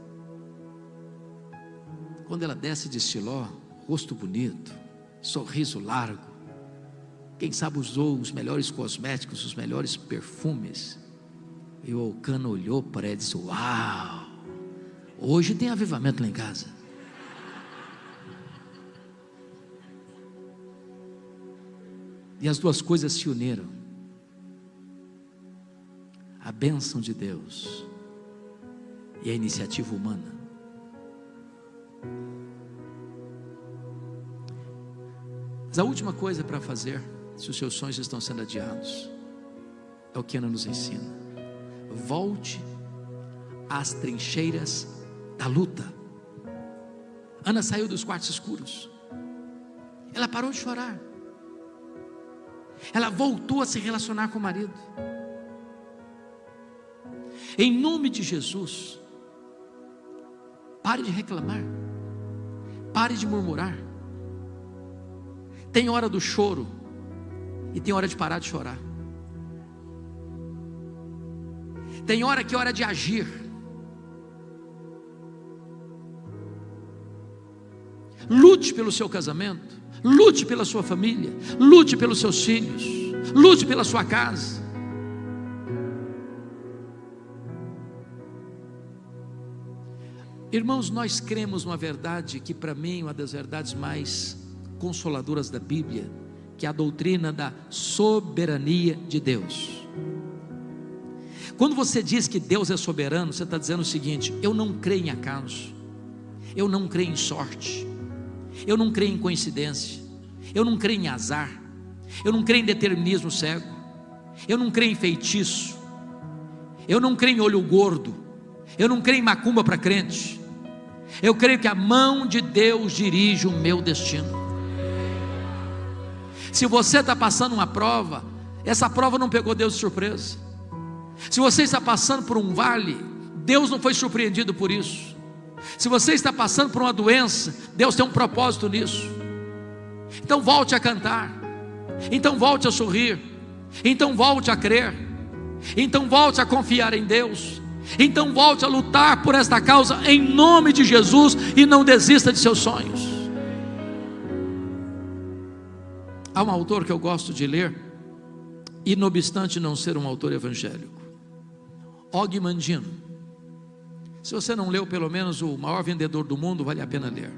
Quando ela desce de Siló, rosto bonito, sorriso largo. Quem sabe usou os melhores cosméticos, os melhores perfumes. E o Elcano olhou para ele e disse: uau, hoje tem avivamento lá em casa. E as duas coisas se uniram. A bênção de Deus e a iniciativa humana. Mas a última coisa para fazer, se os seus sonhos estão sendo adiados, é o que Ana nos ensina: volte às trincheiras da luta. Ana saiu dos quartos escuros, ela parou de chorar, ela voltou a se relacionar com o marido. Em nome de Jesus, pare de reclamar, pare de murmurar. Tem hora do choro e tem hora de parar de chorar. Tem hora que é hora de agir. Lute pelo seu casamento, lute pela sua família, lute pelos seus filhos, lute pela sua casa. Irmãos, nós cremos numa verdade que para mim é uma das verdades mais consoladoras da Bíblia, que é a doutrina da soberania de Deus. Quando você diz que Deus é soberano, você está dizendo o seguinte: eu não creio em acaso, eu não creio em sorte, eu não creio em coincidência, eu não creio em azar, eu não creio em determinismo cego, eu não creio em feitiço, eu não creio em olho gordo, eu não creio em macumba para crente. Eu creio que a mão de Deus dirige o meu destino. Se você está passando uma prova, essa prova não pegou Deus de surpresa. Se você está passando por um vale, Deus não foi surpreendido por isso. Se você está passando por uma doença, Deus tem um propósito nisso. Então volte a cantar, então volte a sorrir, então volte a crer, então volte a confiar em Deus, então volte a lutar por esta causa em nome de Jesus e não desista de seus sonhos. Há um autor que eu gosto de ler, e não obstante não ser um autor evangélico, Og Mandino. Se você não leu pelo menos o maior vendedor do mundo, vale a pena ler.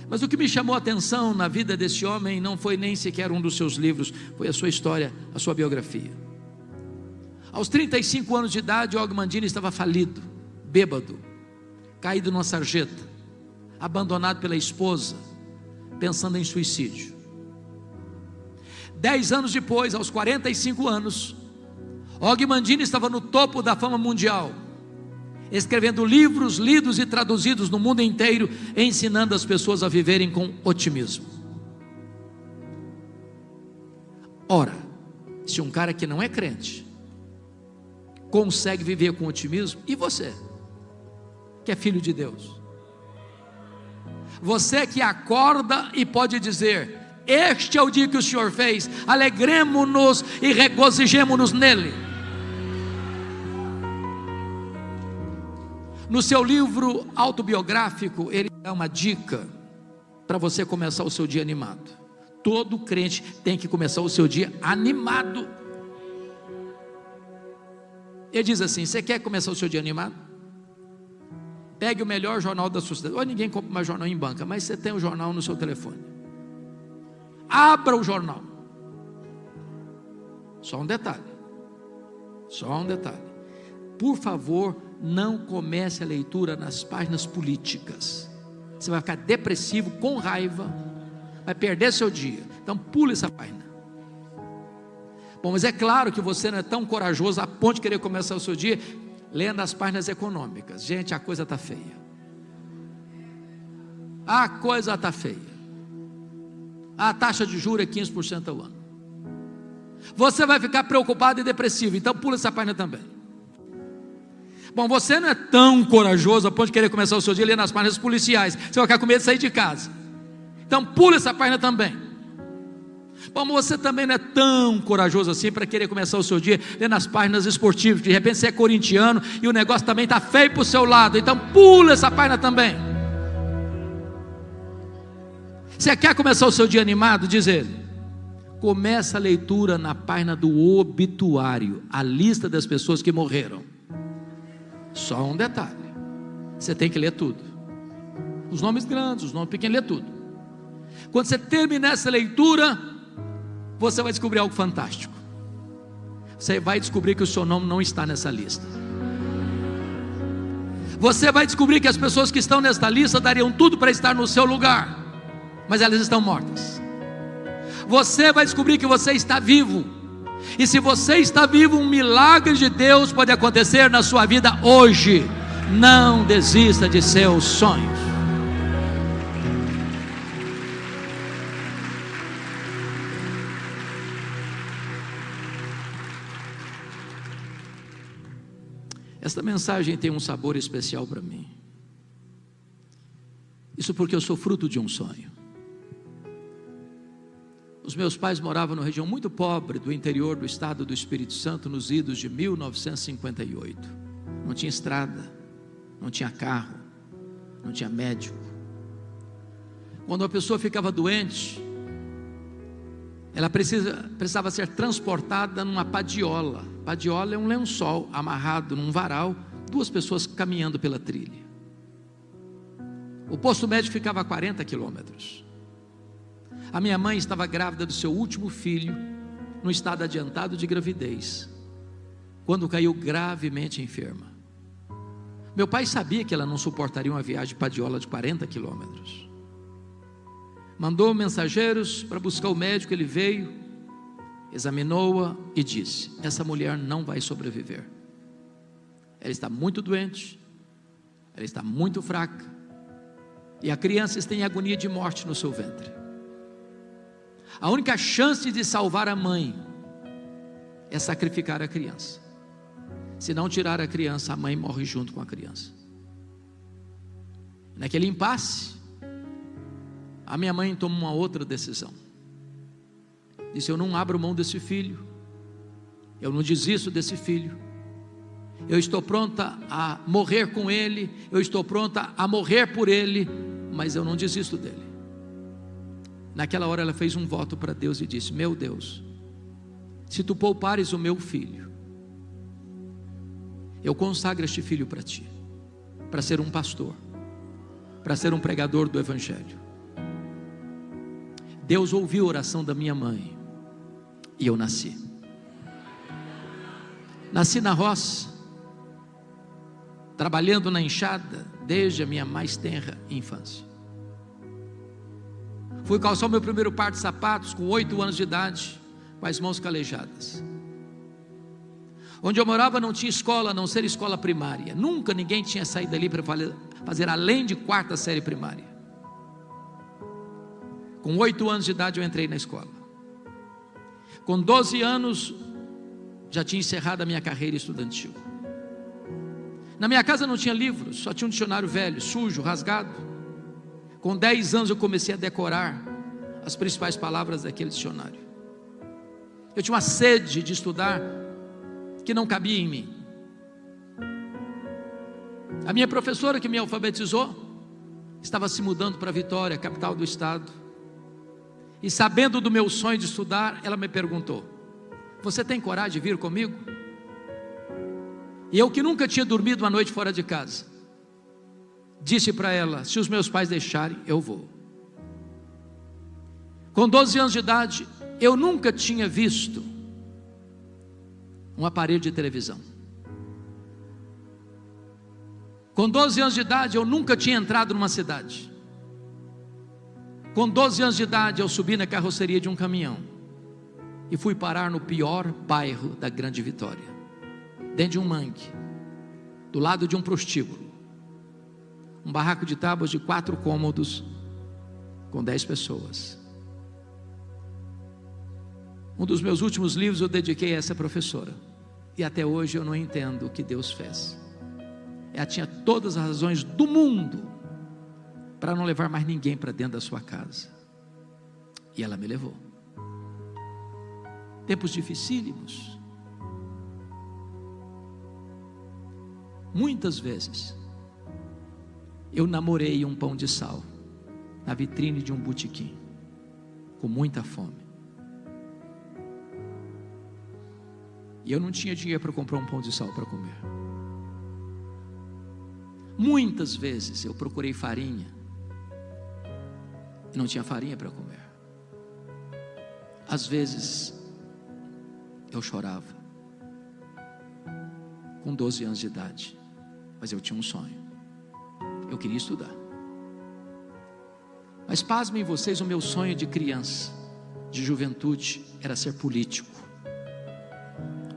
Mas o que me chamou a atenção na vida desse homem não foi nem sequer um dos seus livros, foi a sua história, a sua biografia. Aos 35 anos de idade, Og Mandino estava falido, bêbado, caído numa sarjeta, abandonado pela esposa, pensando em suicídio. 10 anos depois, aos 45 anos, Og Mandino estava no topo da fama mundial, escrevendo livros lidos e traduzidos no mundo inteiro, ensinando as pessoas a viverem com otimismo. Ora, se um cara que não é crente consegue viver com otimismo, e você, que é filho de Deus, você que acorda e pode dizer: este é o dia que o Senhor fez, alegremo-nos e regozijemo-nos nele. No seu livro autobiográfico, ele dá uma dica para você começar o seu dia animado. Todo crente tem que começar o seu dia animado. Ele diz assim: você quer começar o seu dia animado? Pegue o melhor jornal da sua cidade. Hoje ninguém compra mais jornal em banca, mas você tem o jornal no seu telefone. Abra o jornal. Só um detalhe. Por favor, não comece a leitura nas páginas políticas. Você vai ficar depressivo, com raiva, vai perder seu dia. Então pule essa página. Bom, mas é claro que você não é tão corajoso a ponto de querer começar o seu dia lendo as páginas econômicas. Gente, a coisa está feia. A coisa está feia. A taxa de juros é 15% ao ano. Você vai ficar preocupado e depressivo, então pula essa página também. Bom, você não é tão corajoso a ponto de querer começar o seu dia lendo as páginas policiais. Você vai ficar com medo de sair de casa. Então pula essa página também. Bom, você também não é tão corajoso assim para querer começar o seu dia lendo as páginas esportivas. De repente você é corintiano e o negócio também está feio para o seu lado. Então pula essa página também. Você quer começar o seu dia animado? Diz ele. Começa a leitura na página do obituário, a lista das pessoas que morreram. Só um detalhe: você tem que ler tudo. Os nomes grandes, os nomes pequenos, lê tudo. Quando você terminar essa leitura, você vai descobrir algo fantástico. Você vai descobrir que o seu nome não está nessa lista. Você vai descobrir que as pessoas que estão nesta lista dariam tudo para estar no seu lugar, mas elas estão mortas. Você vai descobrir que você está vivo. E se você está vivo, um milagre de Deus pode acontecer na sua vida hoje. Não desista de seus sonhos. Esta mensagem tem um sabor especial para mim. Isso porque eu sou fruto de um sonho. Os meus pais moravam numa região muito pobre do interior do estado do Espírito Santo, nos idos de 1958. Não tinha estrada, não tinha carro, não tinha médico. Quando a pessoa ficava doente, ela precisava ser transportada numa padiola. Padiola é um lençol amarrado num varal, duas pessoas caminhando pela trilha. O posto médico ficava a 40 quilômetros. A minha mãe estava grávida do seu último filho, no estado adiantado de gravidez, quando caiu gravemente enferma. Meu pai sabia que ela não suportaria uma viagem padiola de 40 quilômetros. Mandou mensageiros para buscar o médico. Ele veio, examinou-a e disse: essa mulher não vai sobreviver. Ela está muito doente, ela está muito fraca, e a criança está em agonia de morte no seu ventre. A única chance de salvar a mãe é sacrificar a criança. Se não tirar a criança, a mãe morre junto com a criança. Naquele impasse, a minha mãe tomou uma outra decisão. Disse: eu não abro mão desse filho, eu não desisto desse filho, eu estou pronta a morrer com ele, eu estou pronta a morrer por ele, mas eu não desisto dele. Naquela hora ela fez um voto para Deus e disse: meu Deus, se tu poupares o meu filho, eu consagro este filho para ti, para ser um pastor, para ser um pregador do evangelho. Deus ouviu a oração da minha mãe e eu nasci. Nasci na roça, trabalhando na enxada desde a minha mais tenra infância. Fui calçar o meu primeiro par de sapatos com 8 anos de idade, com as mãos calejadas. Onde eu morava não tinha escola, a não ser escola primária. Nunca ninguém tinha saído dali para fazer além de 4ª série primária. Com 8 anos de idade eu entrei na escola. Com 12 anos já tinha encerrado a minha carreira estudantil. Na minha casa não tinha livros, só tinha um dicionário velho, sujo, rasgado. Com 10 anos eu comecei a decorar as principais palavras daquele dicionário. Eu tinha uma sede de estudar que não cabia em mim. A minha professora que me alfabetizou estava se mudando para Vitória, capital do estado. E sabendo do meu sonho de estudar, ela me perguntou: você tem coragem de vir comigo? E eu, que nunca tinha dormido uma noite fora de casa, disse para ela: se os meus pais deixarem, eu vou. Com 12 anos de idade, eu nunca tinha visto um aparelho de televisão. Com 12 anos de idade, eu nunca tinha entrado numa cidade. Com 12 anos de idade, eu subi na carroceria de um caminhão e fui parar no pior bairro da Grande Vitória, dentro de um mangue, do lado de um prostíbulo. Um barraco de tábuas de 4 cômodos, com 10 pessoas. Um dos meus últimos livros eu dediquei a essa professora, e até hoje eu não entendo o que Deus fez. Ela tinha todas as razões do mundo para não levar mais ninguém para dentro da sua casa, e ela me levou. Tempos dificílimos. Muitas vezes eu namorei um pão de sal na vitrine de um botequim, com muita fome. E eu não tinha dinheiro para comprar um pão de sal para comer. Muitas vezes eu procurei farinha e não tinha farinha para comer. Às vezes eu chorava, com 12 anos de idade, mas eu tinha um sonho. Eu queria estudar. Mas pasmem vocês, o meu sonho de criança, de juventude, era ser político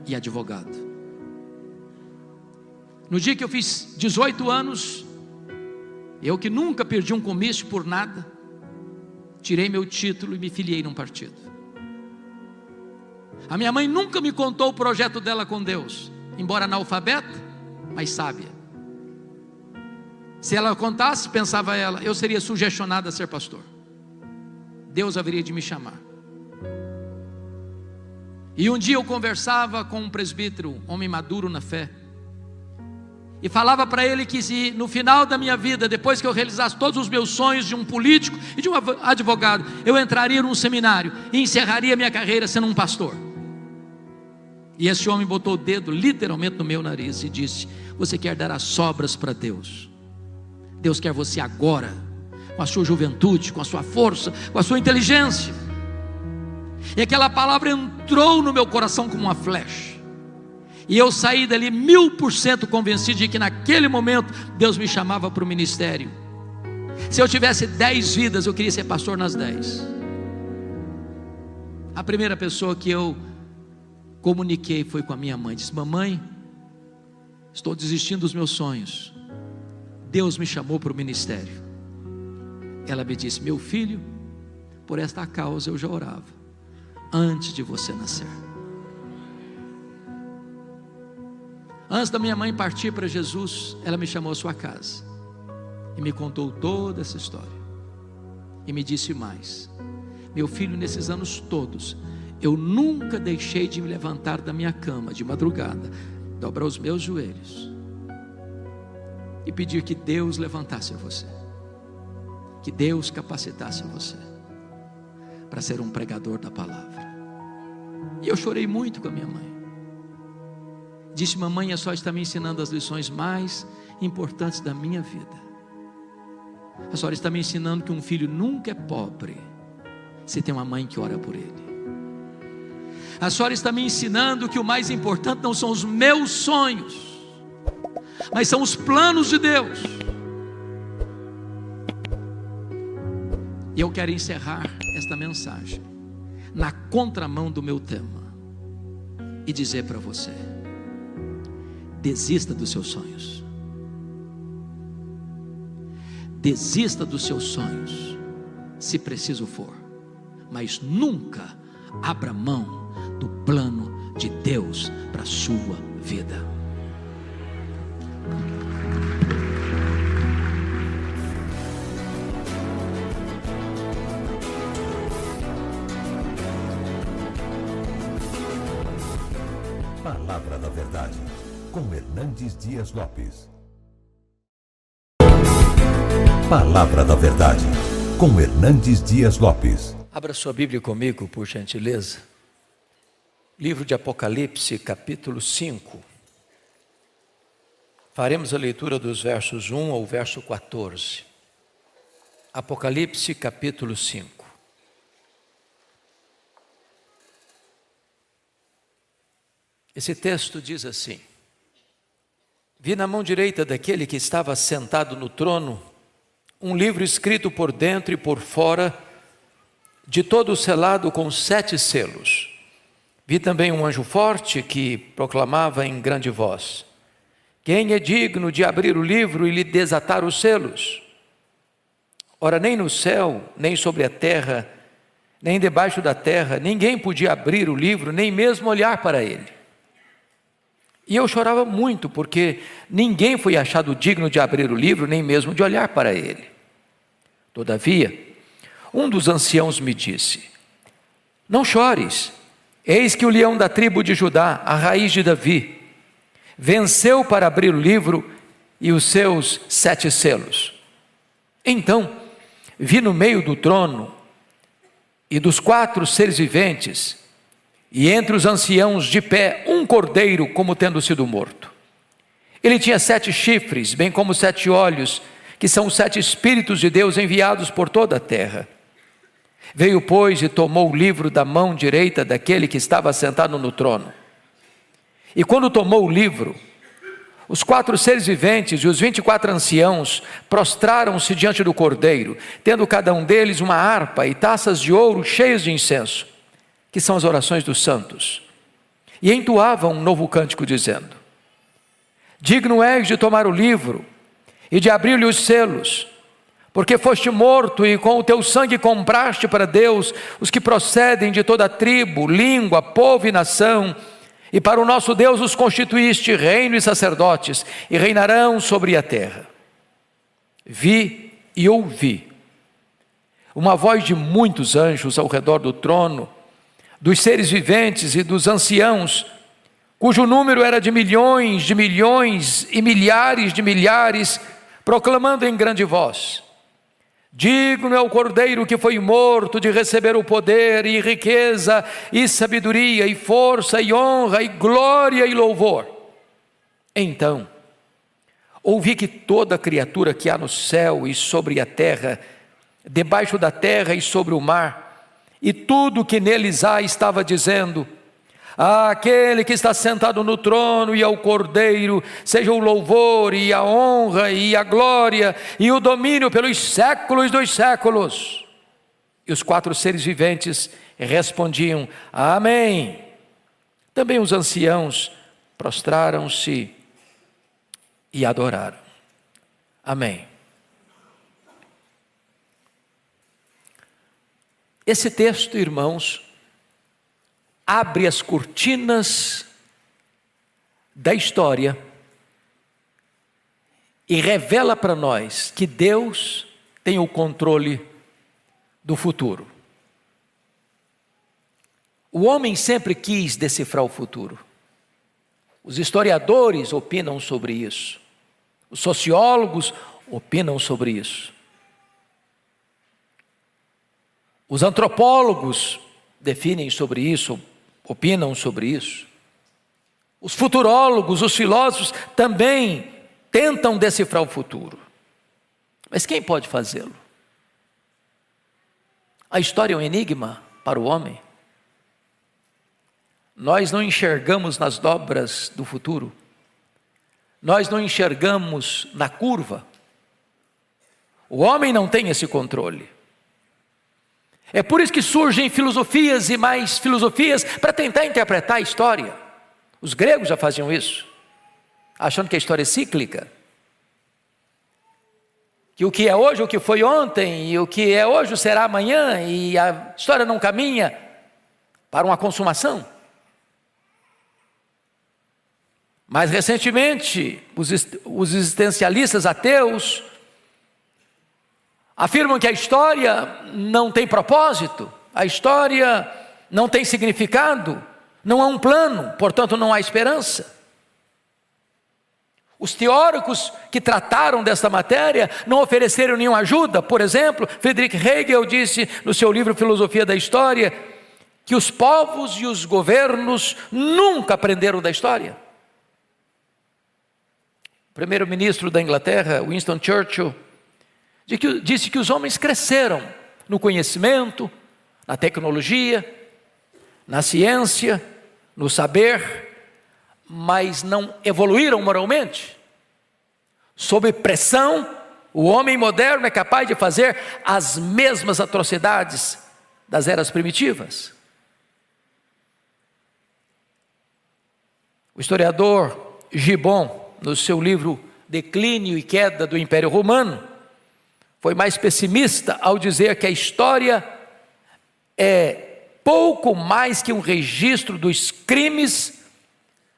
e advogado. No dia que eu fiz 18 anos, eu que nunca perdi um comício por nada, tirei meu título e me filiei num partido. A minha mãe nunca me contou o projeto dela com Deus, embora analfabeta, mas sábia. Se ela contasse, pensava ela, eu seria sugestionado a ser pastor. Deus haveria de me chamar. E um dia eu conversava com um presbítero, homem maduro na fé, e falava para ele que se no final da minha vida, depois que eu realizasse todos os meus sonhos de um político e de um advogado, eu entraria num seminário e encerraria minha carreira sendo um pastor. E esse homem botou o dedo literalmente no meu nariz e disse: você quer dar as sobras para Deus? Deus quer você agora, com a sua juventude, com a sua força, com a sua inteligência. E aquela palavra entrou no meu coração como uma flecha. E eu saí dali 1000% convencido de que naquele momento Deus me chamava para o ministério. Se eu tivesse 10 vidas, eu queria ser pastor nas 10. A primeira pessoa que eu comuniquei foi com a minha mãe. Disse: mamãe, estou desistindo dos meus sonhos, Deus me chamou para o ministério. Ela me disse: meu filho, por esta causa eu já orava antes de você nascer. Antes da minha mãe partir para Jesus, ela me chamou à sua casa e me contou toda essa história. E me disse mais: meu filho, nesses anos todos, eu nunca deixei de me levantar da minha cama de madrugada, dobrar os meus joelhos e pedir que Deus levantasse você, que Deus capacitasse você para ser um pregador da palavra. E eu chorei muito com a minha mãe. Disse: mamãe, a senhora está me ensinando as lições mais importantes da minha vida. A senhora está me ensinando que um filho nunca é pobre se tem uma mãe que ora por ele. A senhora está me ensinando que o mais importante não são os meus sonhos, mas são os planos de Deus. E eu quero encerrar esta mensagem na contramão do meu tema e dizer para você: desista dos seus sonhos. Desista dos seus sonhos, se preciso for, mas nunca abra mão do plano de Deus para a sua vida. Palavra da Verdade, com Hernandes Dias Lopes. Palavra da Verdade, com Hernandes Dias Lopes. Abra sua Bíblia comigo, por gentileza. Livro de Apocalipse, capítulo 5. Faremos a leitura dos versos 1 ao verso 14. Apocalipse, capítulo 5. Esse texto diz assim: vi na mão direita daquele que estava sentado no trono um livro escrito por dentro e por fora, de todo selado com 7 selos. Vi também um anjo forte que proclamava em grande voz: quem é digno de abrir o livro e lhe desatar os selos? Ora, nem no céu, nem sobre a terra, nem debaixo da terra, ninguém podia abrir o livro, nem mesmo olhar para ele. E eu chorava muito, porque ninguém foi achado digno de abrir o livro, nem mesmo de olhar para ele. Todavia, um dos anciãos me disse: não chores, eis que o leão da tribo de Judá, a raiz de Davi, venceu para abrir o livro e os seus 7 selos. Então, vi no meio do trono e dos 4 seres viventes, e entre os anciãos de pé, um cordeiro como tendo sido morto. Ele tinha 7 chifres, bem como 7 olhos, que são os 7 Espíritos de Deus enviados por toda a terra. Veio, pois, e tomou o livro da mão direita daquele que estava sentado no trono. E quando tomou o livro, os 4 seres viventes e os 24 anciãos prostraram-se diante do cordeiro, tendo cada um deles uma harpa e taças de ouro cheias de incenso, que são as orações dos santos. E entoavam um novo cântico, dizendo: digno és de tomar o livro e de abrir-lhe os selos, porque foste morto e com o teu sangue compraste para Deus os que procedem de toda tribo, língua, povo e nação, e para o nosso Deus os constituíste reino e sacerdotes, e reinarão sobre a terra. Vi e ouvi uma voz de muitos anjos ao redor do trono, dos seres viventes e dos anciãos, cujo número era de milhões e milhares de milhares, proclamando em grande voz: digno é o cordeiro que foi morto de receber o poder e riqueza e sabedoria e força e honra e glória e louvor. Então ouvi que toda criatura que há no céu e sobre a terra, debaixo da terra e sobre o mar, e tudo que neles há, estava dizendo: àquele que está sentado no trono e ao cordeiro seja o louvor e a honra e a glória e o domínio pelos séculos dos séculos. E os 4 seres viventes respondiam: amém. Também os anciãos prostraram-se e adoraram. Amém. Esse texto, irmãos, abre as cortinas da história e revela para nós que Deus tem o controle do futuro. O homem sempre quis decifrar o futuro. Os historiadores opinam sobre isso. Os sociólogos opinam sobre isso. Os antropólogos definem sobre isso, opinam sobre isso. Os futurólogos, os filósofos também tentam decifrar o futuro. Mas quem pode fazê-lo? A história é um enigma para o homem. Nós não enxergamos nas dobras do futuro. Nós não enxergamos na curva. O homem não tem esse controle. É por isso que surgem filosofias e mais filosofias para tentar interpretar a história. Os gregos já faziam isso, achando que a história é cíclica. Que o que é hoje, o que foi ontem, e o que é hoje será amanhã, e a história não caminha para uma consumação. Mais recentemente, os existencialistas ateus afirmam que a história não tem propósito, a história não tem significado, não há um plano, portanto não há esperança. Os teóricos que trataram desta matéria não ofereceram nenhuma ajuda. Por exemplo, Friedrich Hegel disse no seu livro Filosofia da História que os povos e os governos nunca aprenderam da história. O primeiro-ministro da Inglaterra, Winston Churchill, disse que os homens cresceram no conhecimento, na tecnologia, na ciência, no saber, mas não evoluíram moralmente. Sob pressão, o homem moderno é capaz de fazer as mesmas atrocidades das eras primitivas. O historiador Gibbon, no seu livro Declínio e Queda do Império Romano, foi mais pessimista ao dizer que a história é pouco mais que um registro dos crimes,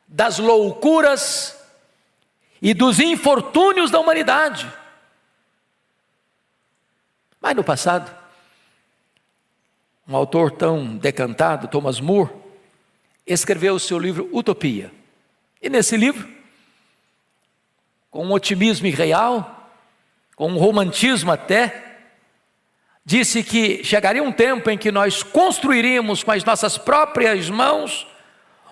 das loucuras e dos infortúnios da humanidade. Mas no passado, um autor tão decantado, Thomas More, escreveu o seu livro Utopia. E nesse livro, com um otimismo irreal, com um romantismo até, disse que chegaria um tempo em que nós construiríamos com as nossas próprias mãos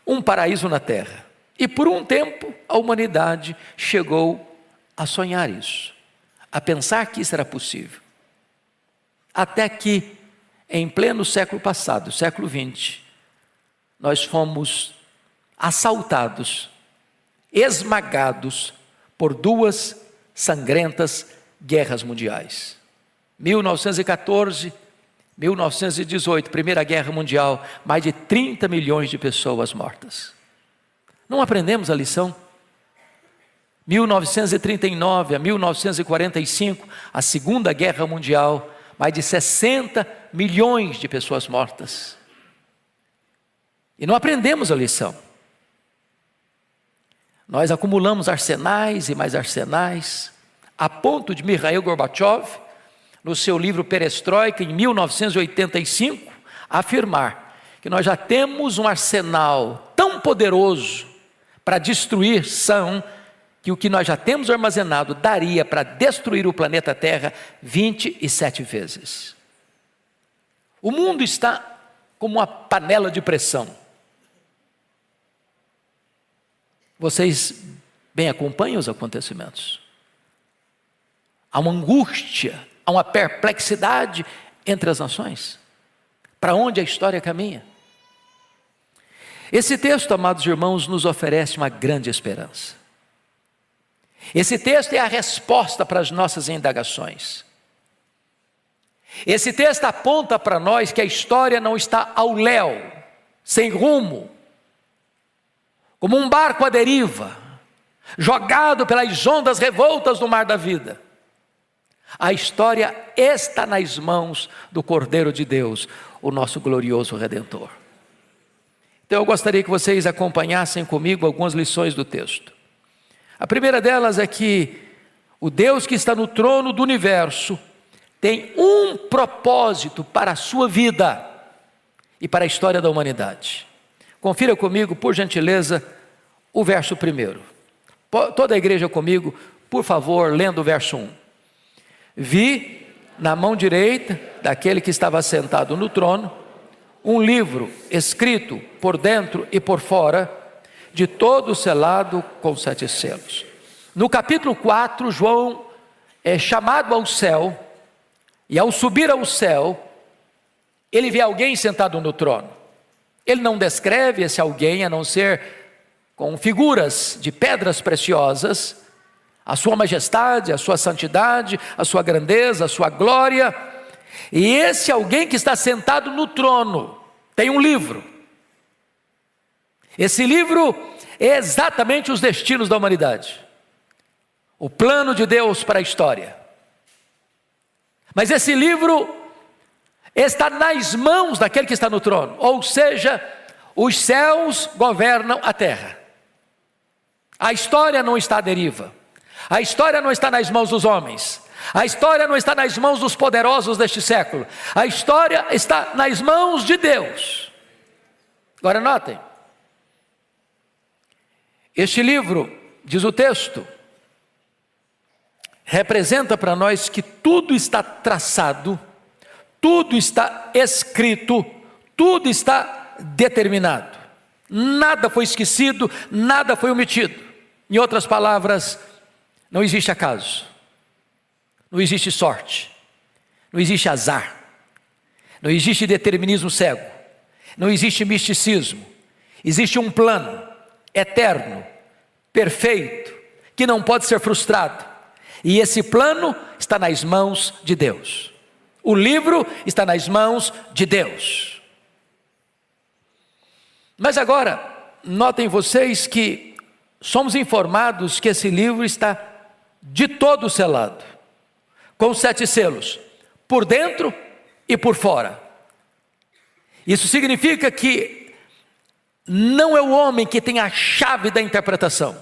um paraíso na terra. E por um tempo a humanidade chegou a sonhar isso, a pensar que isso era possível. Até que, em pleno século passado, século XX, nós fomos assaltados, esmagados por duas sangrentas guerras mundiais. 1914, 1918, Primeira Guerra Mundial, mais de 30 milhões de pessoas mortas. Não aprendemos a lição? 1939 a 1945, a Segunda Guerra Mundial, mais de 60 milhões de pessoas mortas. E não aprendemos a lição. Nós acumulamos arsenais e mais arsenais, a ponto de Mikhail Gorbachev, no seu livro Perestroika, em 1985, afirmar que nós já temos um arsenal tão poderoso para destruir que o que nós já temos armazenado daria para destruir o planeta Terra 27 vezes. O mundo está como uma panela de pressão. Vocês bem acompanham os acontecimentos. Há uma angústia, há uma perplexidade entre as nações. Para onde a história caminha? Esse texto, amados irmãos, nos oferece uma grande esperança. Esse texto é a resposta para as nossas indagações. Esse texto aponta para nós que a história não está ao léu, sem rumo, como um barco à deriva, jogado pelas ondas revoltas do mar da vida. A história está nas mãos do Cordeiro de Deus, o nosso glorioso Redentor. Então eu gostaria que vocês acompanhassem comigo algumas lições do texto. A primeira delas é que o Deus que está no trono do universo tem um propósito para a sua vida e para a história da humanidade. Confira comigo, por gentileza, o verso 1. Toda a igreja comigo, por favor, lendo o verso 1. Vi na mão direita daquele que estava sentado no trono um livro escrito por dentro e por fora, de todo selado com 7 selos. No capítulo 4, João é chamado ao céu, e ao subir ao céu, ele vê alguém sentado no trono. Ele não descreve esse alguém, a não ser com figuras de pedras preciosas, a sua majestade, a sua santidade, a sua grandeza, a sua glória. E esse alguém que está sentado no trono tem um livro. Esse livro é exatamente os destinos da humanidade, o plano de Deus para a história. Mas esse livro está nas mãos daquele que está no trono, ou seja, os céus governam a terra. A história não está à deriva, a história não está nas mãos dos homens, a história não está nas mãos dos poderosos deste século, a história está nas mãos de Deus. Agora notem, este livro, diz o texto, representa para nós que tudo está traçado, tudo está escrito, tudo está determinado. Nada foi esquecido, nada foi omitido. Em outras palavras, não existe acaso, não existe sorte, não existe azar, não existe determinismo cego, não existe misticismo. Existe um plano eterno, perfeito, que não pode ser frustrado. E esse plano está nas mãos de Deus. O livro está nas mãos de Deus. Mas agora, notem vocês que somos informados que esse livro está de todo selado, com 7 selos, por dentro e por fora. Isso significa que não é o homem que tem a chave da interpretação.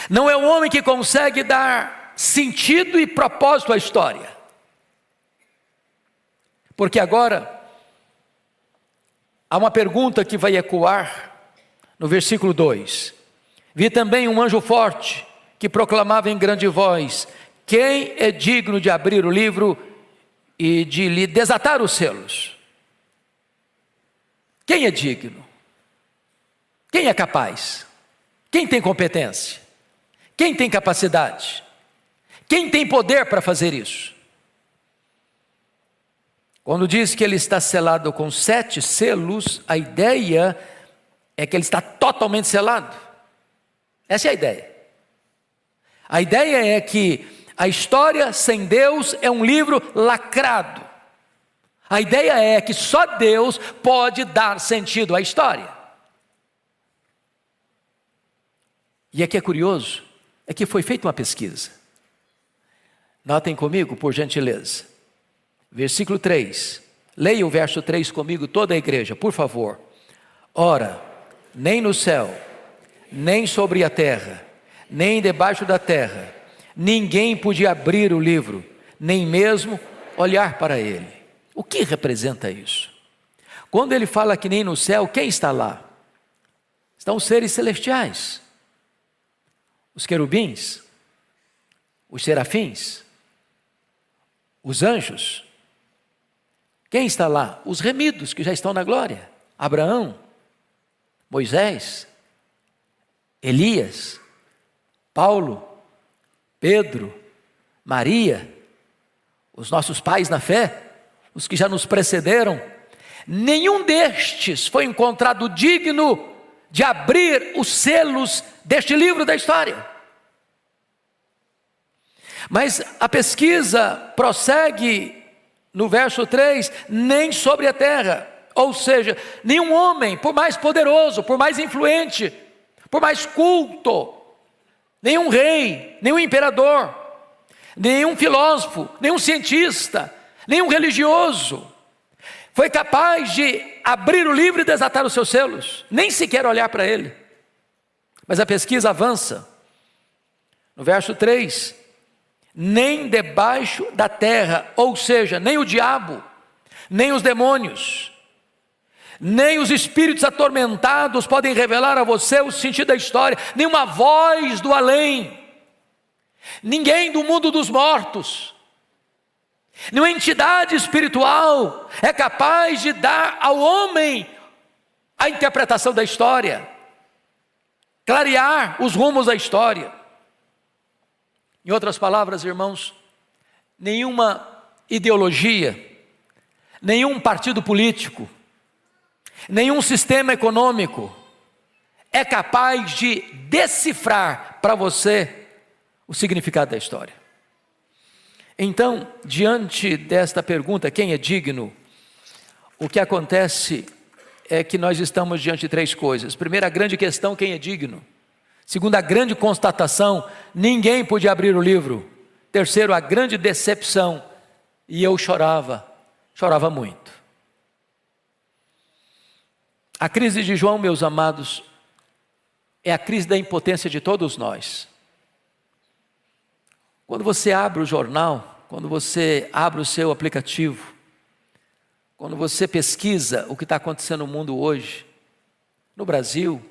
Não é o homem que consegue dar sentido e propósito à história. Porque agora há uma pergunta que vai ecoar no versículo 2. Vi também um anjo forte que proclamava em grande voz: quem é digno de abrir o livro e de lhe desatar os selos? Quem é digno? Quem é capaz? Quem tem competência? Quem tem capacidade? Quem tem poder para fazer isso? Quando diz que ele está selado com 7 selos, a ideia é que ele está totalmente selado. Essa é a ideia. A ideia é que a história sem Deus é um livro lacrado. A ideia é que só Deus pode dar sentido à história. E aqui é curioso, é que foi feita uma pesquisa. Notem comigo, por gentileza. Versículo 3. Leia o verso 3 comigo, toda a igreja, por favor. Ora, nem no céu, nem sobre a terra, nem debaixo da terra, ninguém podia abrir o livro, nem mesmo olhar para ele. O que representa isso? Quando ele fala que nem no céu, quem está lá? Estão os seres celestiais, os querubins, os serafins, os anjos. Quem está lá? Os remidos que já estão na glória. Abraão, Moisés, Elias, Paulo, Pedro, Maria, os nossos pais na fé, os que já nos precederam. Nenhum destes foi encontrado digno de abrir os selos deste livro da história. Mas a pesquisa prossegue no verso 3, nem sobre a terra, ou seja, nenhum homem, por mais poderoso, por mais influente, por mais culto, nenhum rei, nenhum imperador, nenhum filósofo, nenhum cientista, nenhum religioso, foi capaz de abrir o livro e desatar os seus selos, nem sequer olhar para ele. Mas a pesquisa avança, no verso 3, nem debaixo da terra, ou seja, nem o diabo, nem os demônios, nem os espíritos atormentados podem revelar a você o sentido da história, nenhuma voz do além, ninguém do mundo dos mortos, nenhuma entidade espiritual é capaz de dar ao homem a interpretação da história, clarear os rumos da história. Em outras palavras, irmãos, nenhuma ideologia, nenhum partido político, nenhum sistema econômico é capaz de decifrar para você o significado da história. Então, diante desta pergunta, quem é digno? O que acontece é que nós estamos diante de 3 coisas. Primeira, a grande questão, quem é digno? Segunda, a grande constatação, ninguém podia abrir o livro. Terceiro, a grande decepção, e eu chorava muito. A crise de João, meus amados, é a crise da impotência de todos nós. Quando você abre o jornal, quando você abre o seu aplicativo, quando você pesquisa o que está acontecendo no mundo hoje, no Brasil,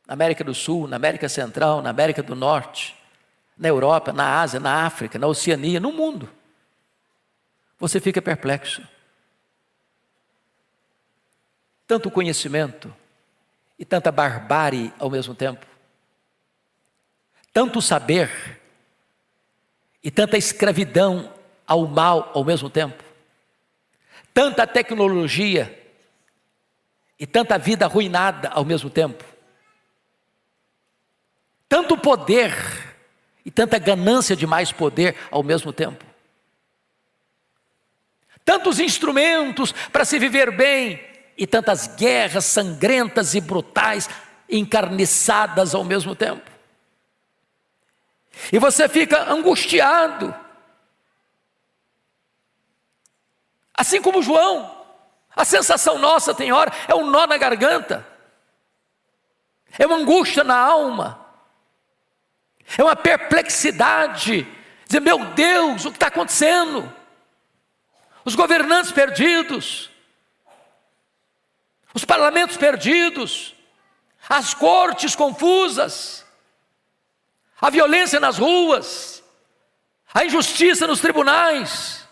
na América do Sul, na América Central, na América do Norte, na Europa, na Ásia, na África, na Oceania, no mundo, você fica perplexo. Tanto conhecimento e tanta barbárie ao mesmo tempo, tanto saber e tanta escravidão ao mal ao mesmo tempo, tanta tecnologia e tanta vida arruinada ao mesmo tempo, tanto poder e tanta ganância de mais poder ao mesmo tempo, tantos instrumentos para se viver bem e tantas guerras sangrentas e brutais, encarniçadas ao mesmo tempo. E você fica angustiado, assim como João. A sensação nossa tem hora é um nó na garganta, é uma angústia na alma, é uma perplexidade, dizer, meu Deus, o que está acontecendo? Os governantes perdidos, os parlamentos perdidos, as cortes confusas, a violência nas ruas, a injustiça nos tribunais,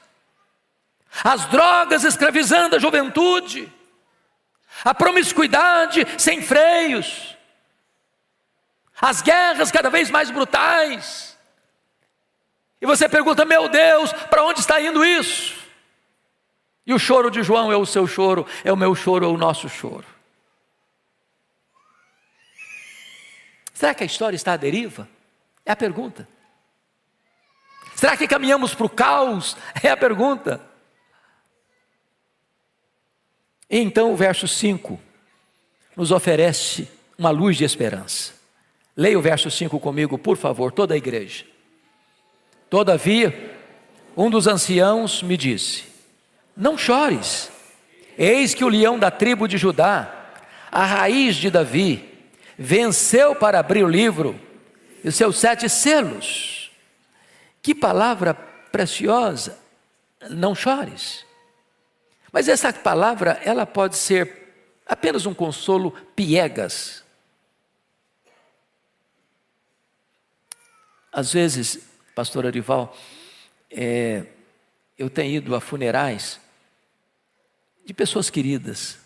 as drogas escravizando a juventude, a promiscuidade sem freios, as guerras cada vez mais brutais. E você pergunta: meu Deus, para onde está indo isso? E o choro de João é o seu choro, é o meu choro, é o nosso choro. Será que a história está à deriva? É a pergunta. Será que caminhamos para o caos? É a pergunta. E então o verso 5 nos oferece uma luz de esperança. Leia o verso 5 comigo, por favor, toda a igreja. Todavia, um dos anciãos me disse: não chores, eis que o leão da tribo de Judá, a raiz de Davi, venceu para abrir o livro e os seus 7 selos. Que palavra preciosa, não chores. Mas essa palavra, ela pode ser apenas um consolo piegas. Às vezes, pastor Arival, eu tenho ido a funerais de pessoas queridas,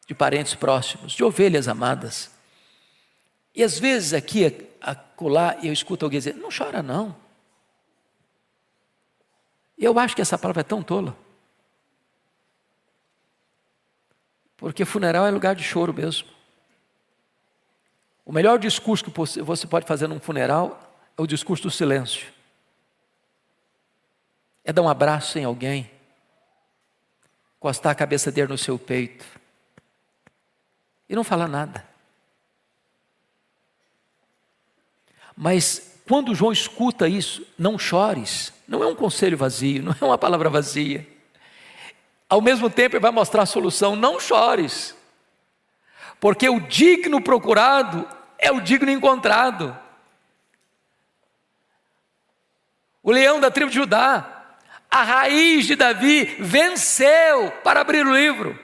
de parentes próximos, de ovelhas amadas. E às vezes aqui, acolá, eu escuto alguém dizer: não chora não. E eu acho que essa palavra é tão tola. Porque funeral é lugar de choro mesmo. O melhor discurso que você pode fazer num funeral é o discurso do silêncio. É dar um abraço em alguém, encostar a cabeça dele no seu peito e não falar nada. Mas quando João escuta isso, não chores, não é um conselho vazio, não é uma palavra vazia. Ao mesmo tempo ele vai mostrar a solução: não chores, porque o digno procurado é o digno encontrado. O leão da tribo de Judá, a raiz de Davi, venceu para abrir o livro.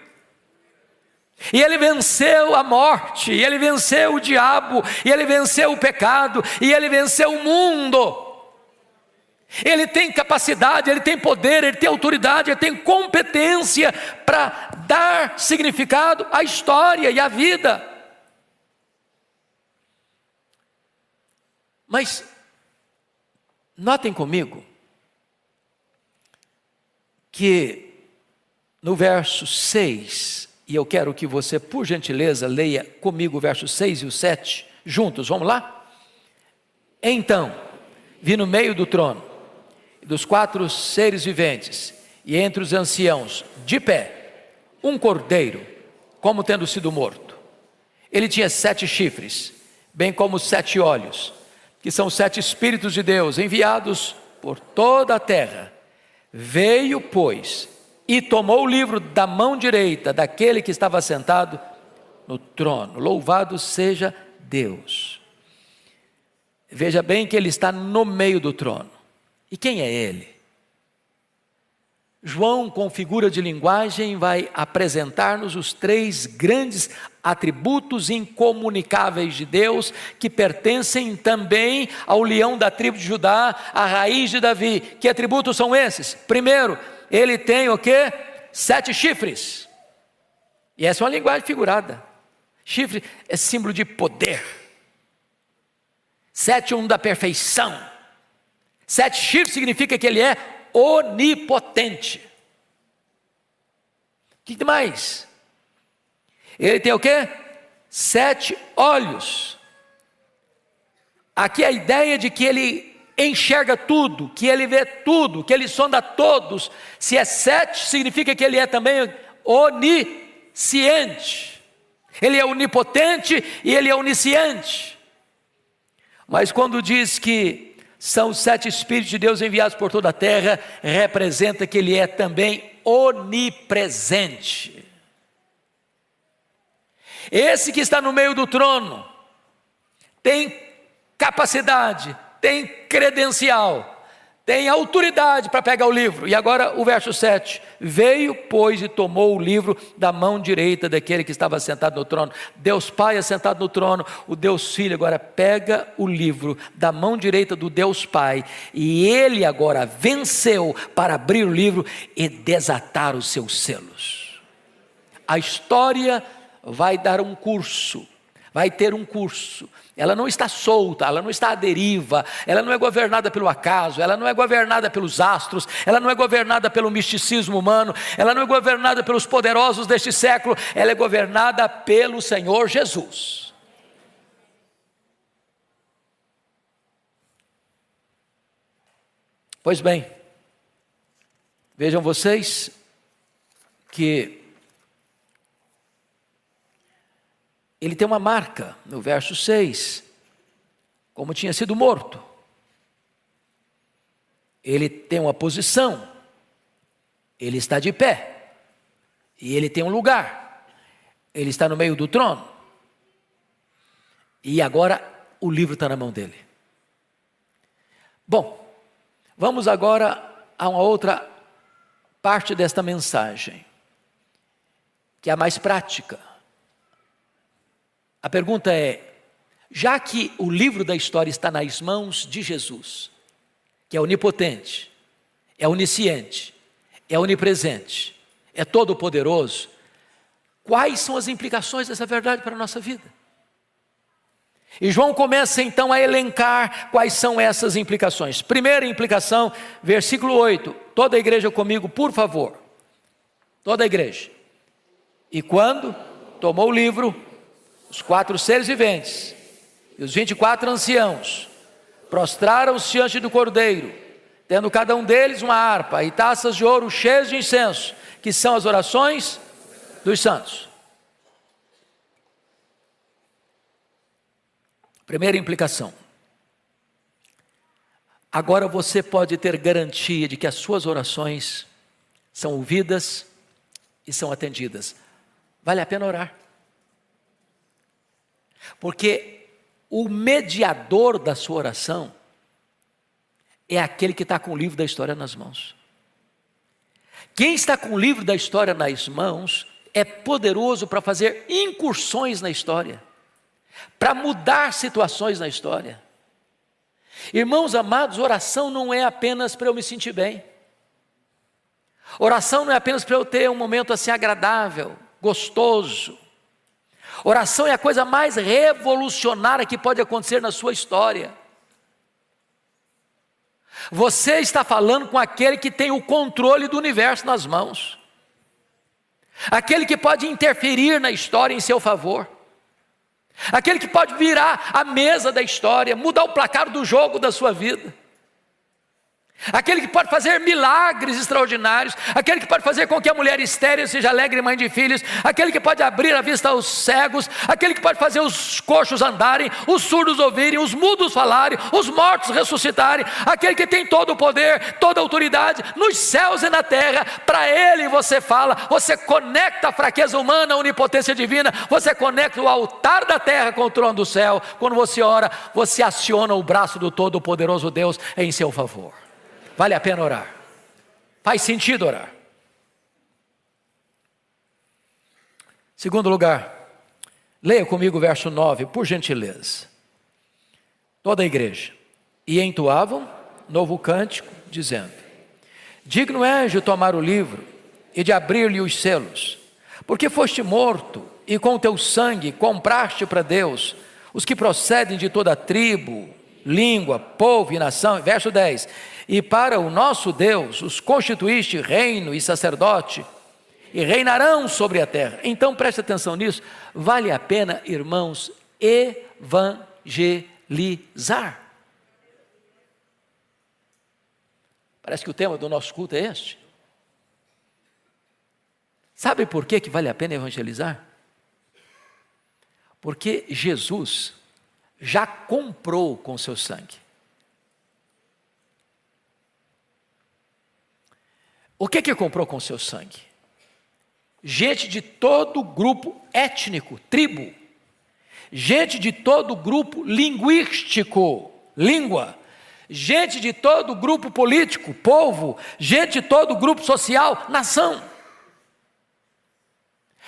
E ele venceu a morte, e ele venceu o diabo, e ele venceu o pecado, e ele venceu o mundo. Ele tem capacidade, ele tem poder, ele tem autoridade, ele tem competência para dar significado à história e à vida. Mas notem comigo que no verso 6, e eu quero que você, por gentileza, leia comigo o verso 6 e o 7 juntos, vamos lá? Então, vi no meio do trono, dos 4 seres viventes, e entre os anciãos, de pé, um cordeiro, como tendo sido morto. Ele tinha 7 chifres, bem como 7 olhos, que são 7 Espíritos de Deus, enviados por toda a terra. Veio, pois, e tomou o livro da mão direita daquele que estava sentado no trono. Louvado seja Deus. Veja bem que ele está no meio do trono. E quem é ele? João, com figura de linguagem, vai apresentar-nos os 3 grandes atributos incomunicáveis de Deus, que pertencem também ao leão da tribo de Judá, a raiz de Davi. Que atributos são esses? Primeiro, ele tem o quê? 7 chifres. E essa é uma linguagem figurada. Chifre é símbolo de poder. 7 da perfeição. 7 chifres significa que ele é onipotente. O que mais? Ele tem o quê? 7 olhos. Aqui a ideia de que ele enxerga tudo, que ele vê tudo, que ele sonda todos. Se é 7, significa que ele é também onisciente. Ele é onipotente e ele é onisciente. Mas quando diz que são os 7 Espíritos de Deus enviados por toda a terra, representa que ele é também onipresente. Esse que está no meio do trono tem capacidade, tem credencial, tem autoridade para pegar o livro. E agora o verso 7, veio, pois, e tomou o livro da mão direita daquele que estava sentado no trono. Deus Pai assentado no trono, o Deus Filho agora pega o livro da mão direita do Deus Pai, e ele agora venceu para abrir o livro e desatar os seus selos. A história vai dar um curso, vai ter um curso. Ela não está solta, ela não está à deriva, ela não é governada pelo acaso, ela não é governada pelos astros, ela não é governada pelo misticismo humano, ela não é governada pelos poderosos deste século, ela é governada pelo Senhor Jesus. Pois bem, vejam vocês que ele tem uma marca no verso 6, como tinha sido morto. Ele tem uma posição, ele está de pé, e ele tem um lugar, ele está no meio do trono, e agora o livro está na mão dele. Bom, vamos agora a uma outra parte desta mensagem, que é a mais prática. A pergunta é, já que o livro da história está nas mãos de Jesus, que é onipotente, é onisciente, é onipresente, é todo-poderoso, quais são as implicações dessa verdade para a nossa vida? E João começa então a elencar quais são essas implicações. Primeira implicação, versículo 8, toda a igreja comigo, por favor, toda a igreja. E quando tomou o livro, os 4 seres viventes e os 24 anciãos prostraram-se diante do Cordeiro, tendo cada um deles uma harpa e taças de ouro cheias de incenso, que são as orações dos santos. Primeira implicação. Agora você pode ter garantia de que as suas orações são ouvidas e são atendidas. Vale a pena orar. Porque o mediador da sua oração é aquele que está com o livro da história nas mãos. Quem está com o livro da história nas mãos é poderoso para fazer incursões na história, para mudar situações na história. Irmãos amados, oração não é apenas para eu me sentir bem. Oração não é apenas para eu ter um momento assim agradável, gostoso. Oração é a coisa mais revolucionária que pode acontecer na sua história. Você está falando com aquele que tem o controle do universo nas mãos, aquele que pode interferir na história em seu favor, aquele que pode virar a mesa da história, mudar o placar do jogo da sua vida, aquele que pode fazer milagres extraordinários, aquele que pode fazer com que a mulher estéril seja alegre mãe de filhos, aquele que pode abrir a vista aos cegos, aquele que pode fazer os coxos andarem, os surdos ouvirem, os mudos falarem, os mortos ressuscitarem, aquele que tem todo o poder, toda a autoridade nos céus e na terra. Para ele você fala, você conecta a fraqueza humana à onipotência divina, você conecta o altar da terra com o trono do céu. Quando você ora, você aciona o braço do todo-poderoso Deus em seu favor. Vale a pena orar. Faz sentido orar. Segundo lugar, leia comigo o verso 9, por gentileza. Toda a igreja. E entoavam novo cântico, dizendo: digno és de tomar o livro e de abrir-lhe os selos, porque foste morto e com o teu sangue compraste para Deus os que procedem de toda tribo, língua, povo e nação. Verso 10, e para o nosso Deus os constituíste reino e sacerdote, e reinarão sobre a terra. Então preste atenção nisso, vale a pena, irmãos, evangelizar. Parece que o tema do nosso culto é este. Sabe por que vale a pena evangelizar? Porque Jesus já comprou com seu sangue. O que comprou com seu sangue? Gente de todo grupo étnico, tribo. Gente de todo grupo linguístico, língua. gente de todo grupo político, povo, gente de todo grupo social, nação.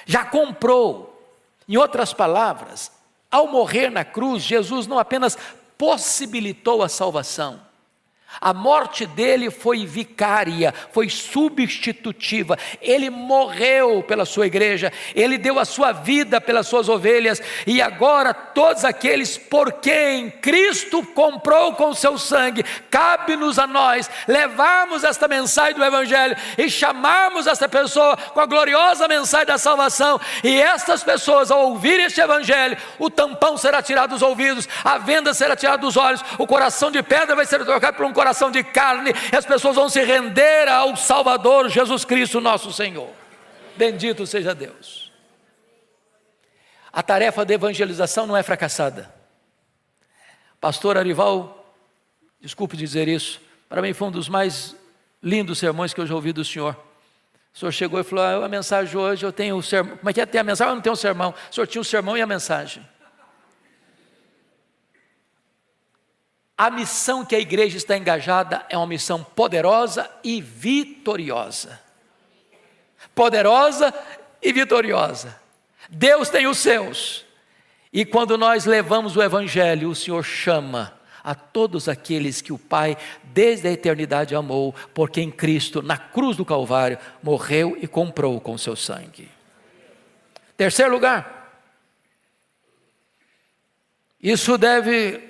Já comprou. Em outras palavras, ao morrer na cruz, Jesus não apenas possibilitou a salvação, a morte dele foi vicária, foi substitutiva. Ele morreu pela sua igreja, ele deu a sua vida pelas suas ovelhas, e agora todos aqueles por quem Cristo comprou com o seu sangue, cabe-nos a nós levarmos esta mensagem do Evangelho e chamarmos esta pessoa com a gloriosa mensagem da salvação. E estas pessoas, ao ouvir este Evangelho, o tampão será tirado dos ouvidos, a venda será tirada dos olhos, o coração de pedra vai ser trocado por um coração de carne, e as pessoas vão se render ao Salvador Jesus Cristo nosso Senhor. Bendito seja Deus. A tarefa de evangelização não é fracassada. Pastor Arival, desculpe dizer isso, para mim foi um dos mais lindos sermões que eu já ouvi do senhor. O senhor chegou e falou: a mensagem hoje eu tenho o sermão. Como é que é? Tem a mensagem, eu não tenho o sermão. O senhor tinha o sermão e a mensagem. A missão que a igreja está engajada é uma missão poderosa e vitoriosa. Poderosa e vitoriosa. Deus tem os seus. E quando nós levamos o Evangelho, o Senhor chama a todos aqueles que o Pai desde a eternidade amou, porque em Cristo, na cruz do Calvário, morreu e comprou com seu sangue. Terceiro lugar. Isso deve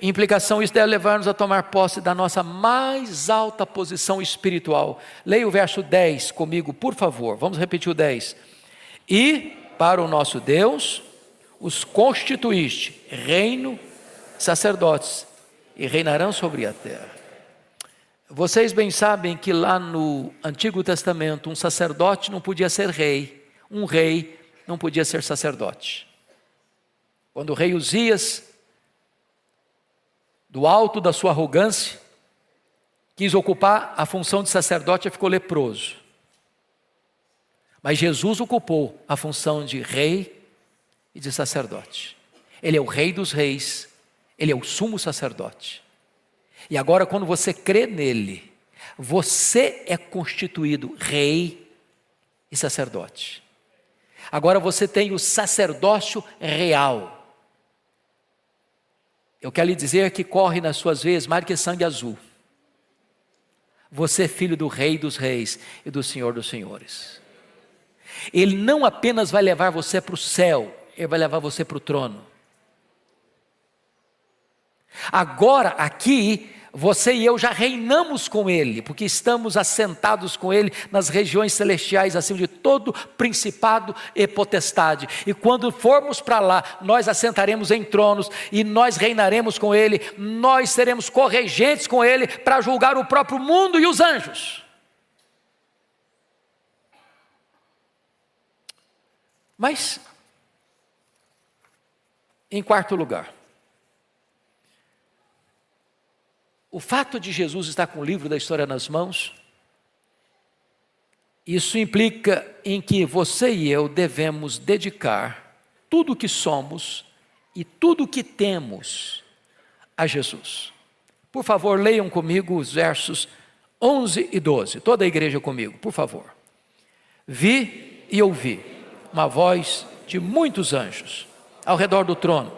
levar-nos a tomar posse da nossa mais alta posição espiritual. Leia o verso 10 comigo, por favor. Vamos repetir o 10. E para o nosso Deus, os constituíste reino, sacerdotes, e reinarão sobre a terra. Vocês bem sabem que lá no Antigo Testamento, um sacerdote não podia ser rei, um rei não podia ser sacerdote. Quando o rei Uzias, do alto da sua arrogância, quis ocupar a função de sacerdote e ficou leproso. Mas Jesus ocupou a função de rei e de sacerdote. Ele é o rei dos reis, ele é o sumo sacerdote. E agora, quando você crê nele, você é constituído rei e sacerdote. Agora você tem o sacerdócio real. Eu quero lhe dizer que corre nas suas veias mais do que sangue azul. Você é filho do Rei dos Reis e do Senhor dos Senhores. Ele não apenas vai levar você para o céu, ele vai levar você para o trono. Agora aqui, você e eu já reinamos com Ele, porque estamos assentados com Ele nas regiões celestiais, acima de todo principado e potestade. E quando formos para lá, nós assentaremos em tronos e nós reinaremos com Ele, nós seremos corregentes com Ele para julgar o próprio mundo e os anjos. Mas, em quarto lugar, o fato de Jesus estar com o livro da história nas mãos, isso implica em que você e eu devemos dedicar tudo o que somos e tudo o que temos a Jesus. Por favor, leiam comigo os versos 11 e 12. Toda a igreja comigo, por favor. Vi e ouvi uma voz de muitos anjos ao redor do trono,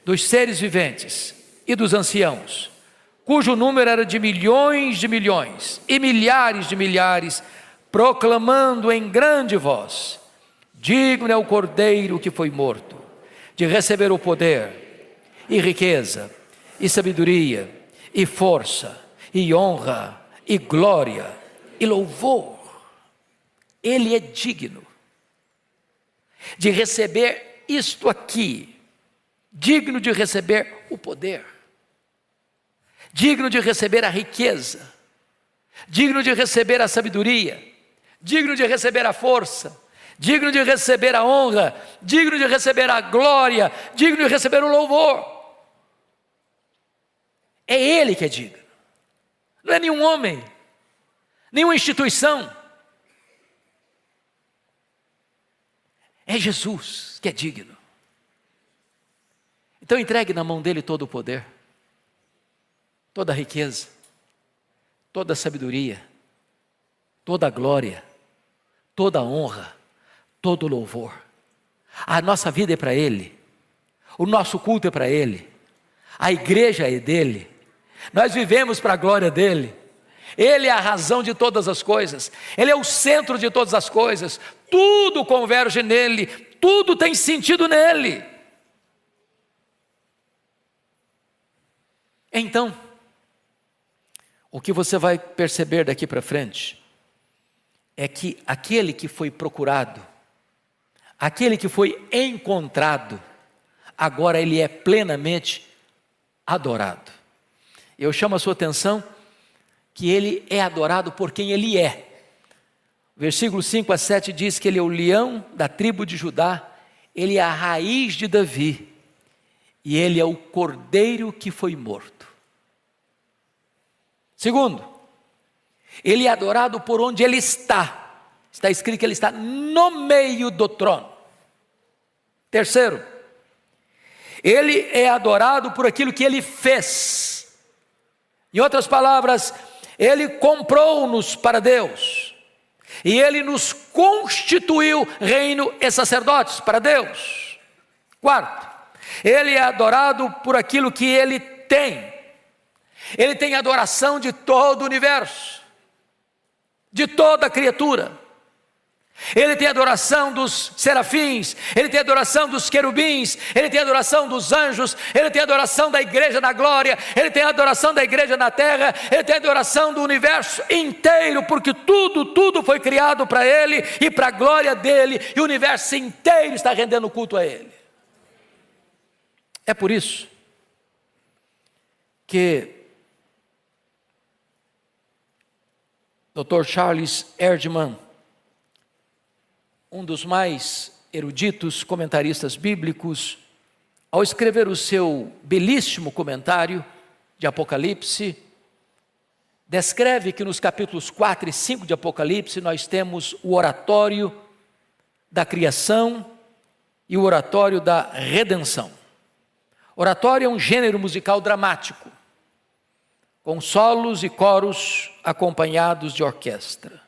dos seres viventes e dos anciãos, cujo número era de milhões e milhares de milhares, proclamando em grande voz: digno é o Cordeiro que foi morto, de receber o poder, e riqueza, e sabedoria, e força, e honra, e glória, e louvor. Ele é digno de receber isto aqui, digno de receber o poder, digno de receber a riqueza, digno de receber a sabedoria, digno de receber a força, digno de receber a honra, digno de receber a glória, digno de receber o louvor. É Ele que é digno, não é nenhum homem, nenhuma instituição. É Jesus que é digno. Então entregue na mão dele todo o poder, toda a riqueza, toda a sabedoria, toda a glória, toda a honra, todo o louvor. A nossa vida é para Ele, o nosso culto é para Ele, a igreja é dele, nós vivemos para a glória dEle. Ele é a razão de todas as coisas, Ele é o centro de todas as coisas, tudo converge nele, tudo tem sentido nele. Então, o que você vai perceber daqui para frente é que aquele que foi procurado, aquele que foi encontrado, agora ele é plenamente adorado. Eu chamo a sua atenção que ele é adorado por quem ele é. Versículo 5 a 7 diz que ele é o leão da tribo de Judá, ele é a raiz de Davi, e ele é o cordeiro que foi morto. Segundo, ele é adorado por onde ele está. Está escrito que ele está no meio do trono. Terceiro, ele é adorado por aquilo que ele fez. Em outras palavras, ele comprou-nos para Deus, e ele nos constituiu reino e sacerdotes para Deus. Quarto, ele é adorado por aquilo que ele tem. Ele tem adoração de todo o universo, de toda a criatura. Ele tem adoração dos serafins, ele tem adoração dos querubins, ele tem adoração dos anjos, ele tem adoração da igreja na glória, ele tem adoração da igreja na terra, ele tem adoração do universo inteiro, porque tudo foi criado para ele e para a glória dele, e o universo inteiro está rendendo culto a ele. É por isso que Dr. Charles Erdman, um dos mais eruditos comentaristas bíblicos, ao escrever o seu belíssimo comentário de Apocalipse, descreve que nos capítulos 4 e 5 de Apocalipse nós temos o oratório da criação e o oratório da redenção. Oratório é um gênero musical dramático, com solos e coros acompanhados de orquestra.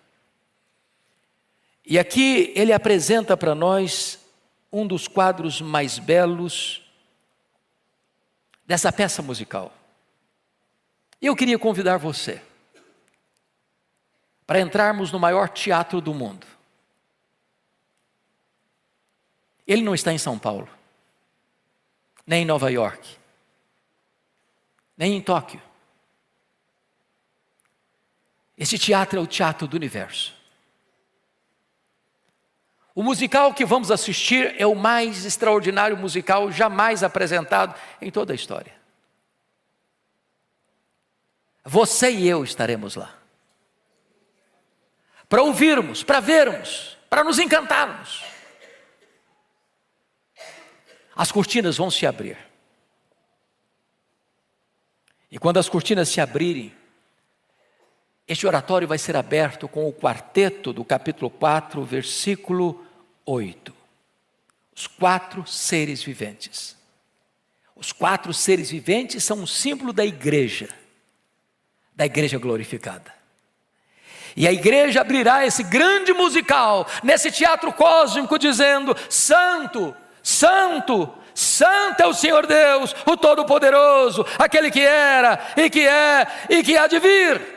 E aqui ele apresenta para nós um dos quadros mais belos dessa peça musical. E eu queria convidar você para entrarmos no maior teatro do mundo. Ele não está em São Paulo, nem em Nova York, nem em Tóquio. Esse teatro é o teatro do universo. O musical que vamos assistir é o mais extraordinário musical jamais apresentado em toda a história. Você e eu estaremos lá, para ouvirmos, para vermos, para nos encantarmos. As cortinas vão se abrir. E quando as cortinas se abrirem, este oratório vai ser aberto com o quarteto do capítulo 4, versículo 8. Os 4 seres viventes. Os 4 seres viventes são um símbolo da igreja glorificada. E a igreja abrirá esse grande musical, nesse teatro cósmico, dizendo: Santo, Santo, Santo é o Senhor Deus, o Todo-Poderoso, aquele que era, e que é, e que há de vir.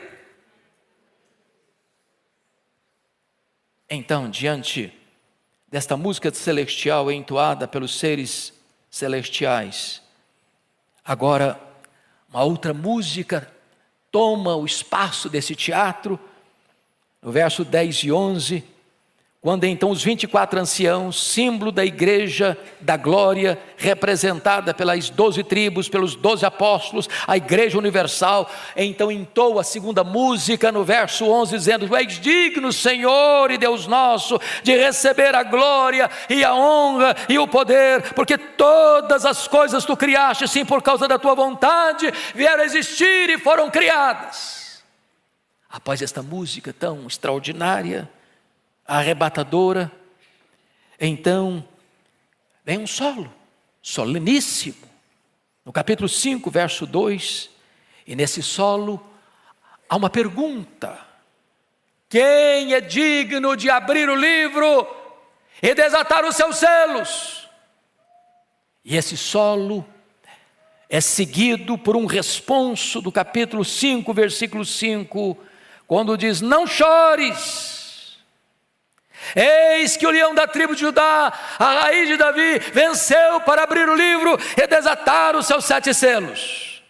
Então, diante desta música celestial entoada pelos seres celestiais, agora uma outra música toma o espaço desse teatro, no verso 10 e 11, quando então os 24 anciãos, símbolo da igreja da glória, representada pelas 12 tribos, pelos 12 apóstolos, a igreja universal, então entoa a segunda música no verso 11, dizendo: Tu és digno, Senhor e Deus nosso, de receber a glória e a honra e o poder, porque todas as coisas tu criaste, sim, por causa da tua vontade, vieram a existir e foram criadas. Após esta música tão extraordinária, arrebatadora, então vem um solo soleníssimo, no capítulo 5, verso 2, E nesse solo há uma pergunta: quem é digno de abrir o livro e desatar os seus selos? E esse solo é seguido por um responso do capítulo 5, versículo 5, quando diz: não chores, eis que o leão da tribo de Judá, a raiz de Davi, venceu para abrir o livro e desatar os seus 7 selos.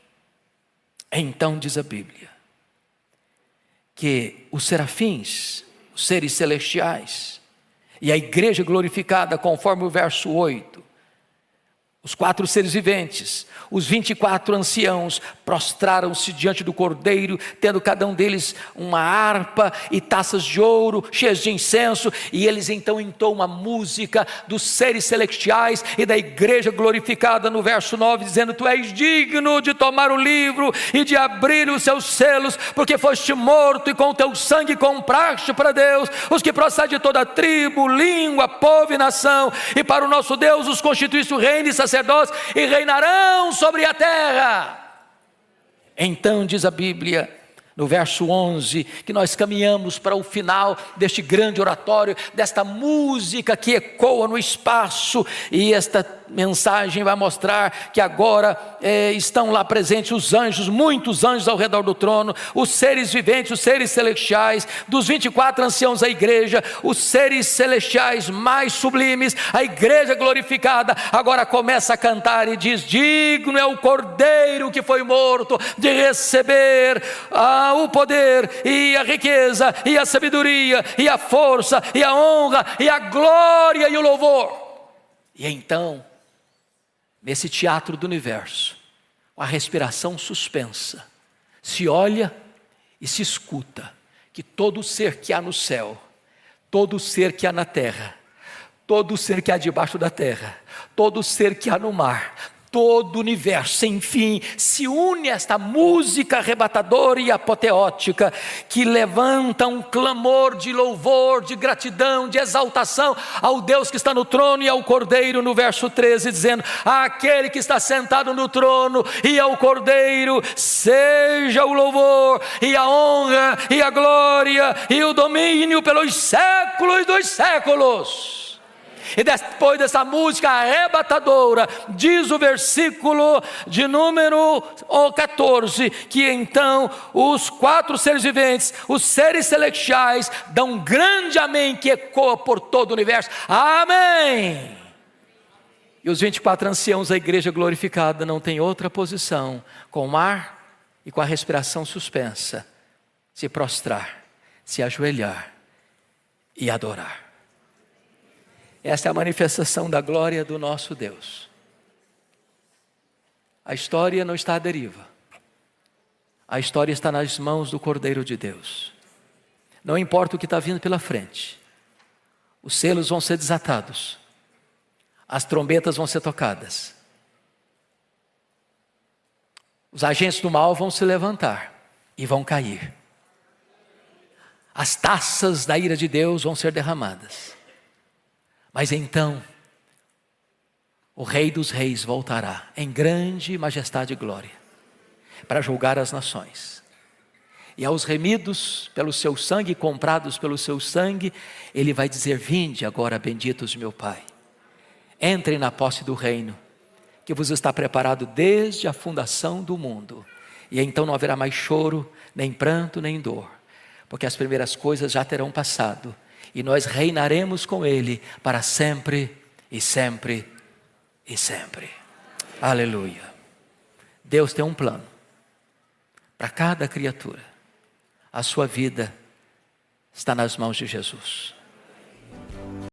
Então diz a Bíblia que os serafins, os seres celestiais, e a igreja glorificada, conforme o verso 8, os 4 seres viventes, os 24 anciãos, prostraram-se diante do Cordeiro, tendo cada um deles uma harpa e taças de ouro, cheias de incenso, e eles então entoam uma música dos seres celestiais e da igreja glorificada, no verso 9, dizendo: tu és digno de tomar o livro e de abrir os seus selos, porque foste morto e com o teu sangue compraste para Deus os que procedem de toda tribo, língua, povo e nação, e para o nosso Deus os constituíste o reino e sacerdotes, e reinarão sobre a terra. Então diz a Bíblia, no verso 11, que nós caminhamos para o final deste grande oratório, desta música que ecoa no espaço, e esta mensagem vai mostrar que agora estão lá presentes os anjos, muitos anjos ao redor do trono, os seres viventes, os seres celestiais, dos 24 anciãos da igreja, os seres celestiais mais sublimes, a igreja glorificada, agora começa a cantar e diz: digno é o Cordeiro que foi morto de receber o poder e a riqueza e a sabedoria e a força e a honra e a glória e o louvor. E então, nesse teatro do universo, com a respiração suspensa, se olha e se escuta que todo ser que há no céu, todo ser que há na terra, todo ser que há debaixo da terra, todo ser que há no mar, todo o universo sem fim se une a esta música arrebatadora e apoteótica, que levanta um clamor de louvor, de gratidão, de exaltação ao Deus que está no trono e ao Cordeiro, no verso 13, dizendo: àquele que está sentado no trono e ao Cordeiro seja o louvor e a honra e a glória e o domínio pelos séculos dos séculos. E depois dessa música arrebatadora, diz o versículo de número 14, que então os 4 seres viventes, os seres celestiais, dão um grande amém que ecoa por todo o universo: amém! E os 24 anciãos da igreja glorificada não têm outra posição, com o ar e com a respiração suspensa, se prostrar, se ajoelhar e adorar. Esta é a manifestação da glória do nosso Deus. A história não está à deriva. A história está nas mãos do Cordeiro de Deus. Não importa o que está vindo pela frente. Os selos vão ser desatados. As trombetas vão ser tocadas. Os agentes do mal vão se levantar e vão cair. As taças da ira de Deus vão ser derramadas. Mas então, o Rei dos Reis voltará em grande majestade e glória, para julgar as nações. E aos remidos pelo seu sangue, comprados pelo seu sangue, ele vai dizer: vinde agora, benditos de meu Pai, entrem na posse do reino, que vos está preparado desde a fundação do mundo. E então não haverá mais choro, nem pranto, nem dor, porque as primeiras coisas já terão passado. E nós reinaremos com Ele para sempre e sempre e sempre. Aleluia. Deus tem um plano para cada criatura. A sua vida está nas mãos de Jesus.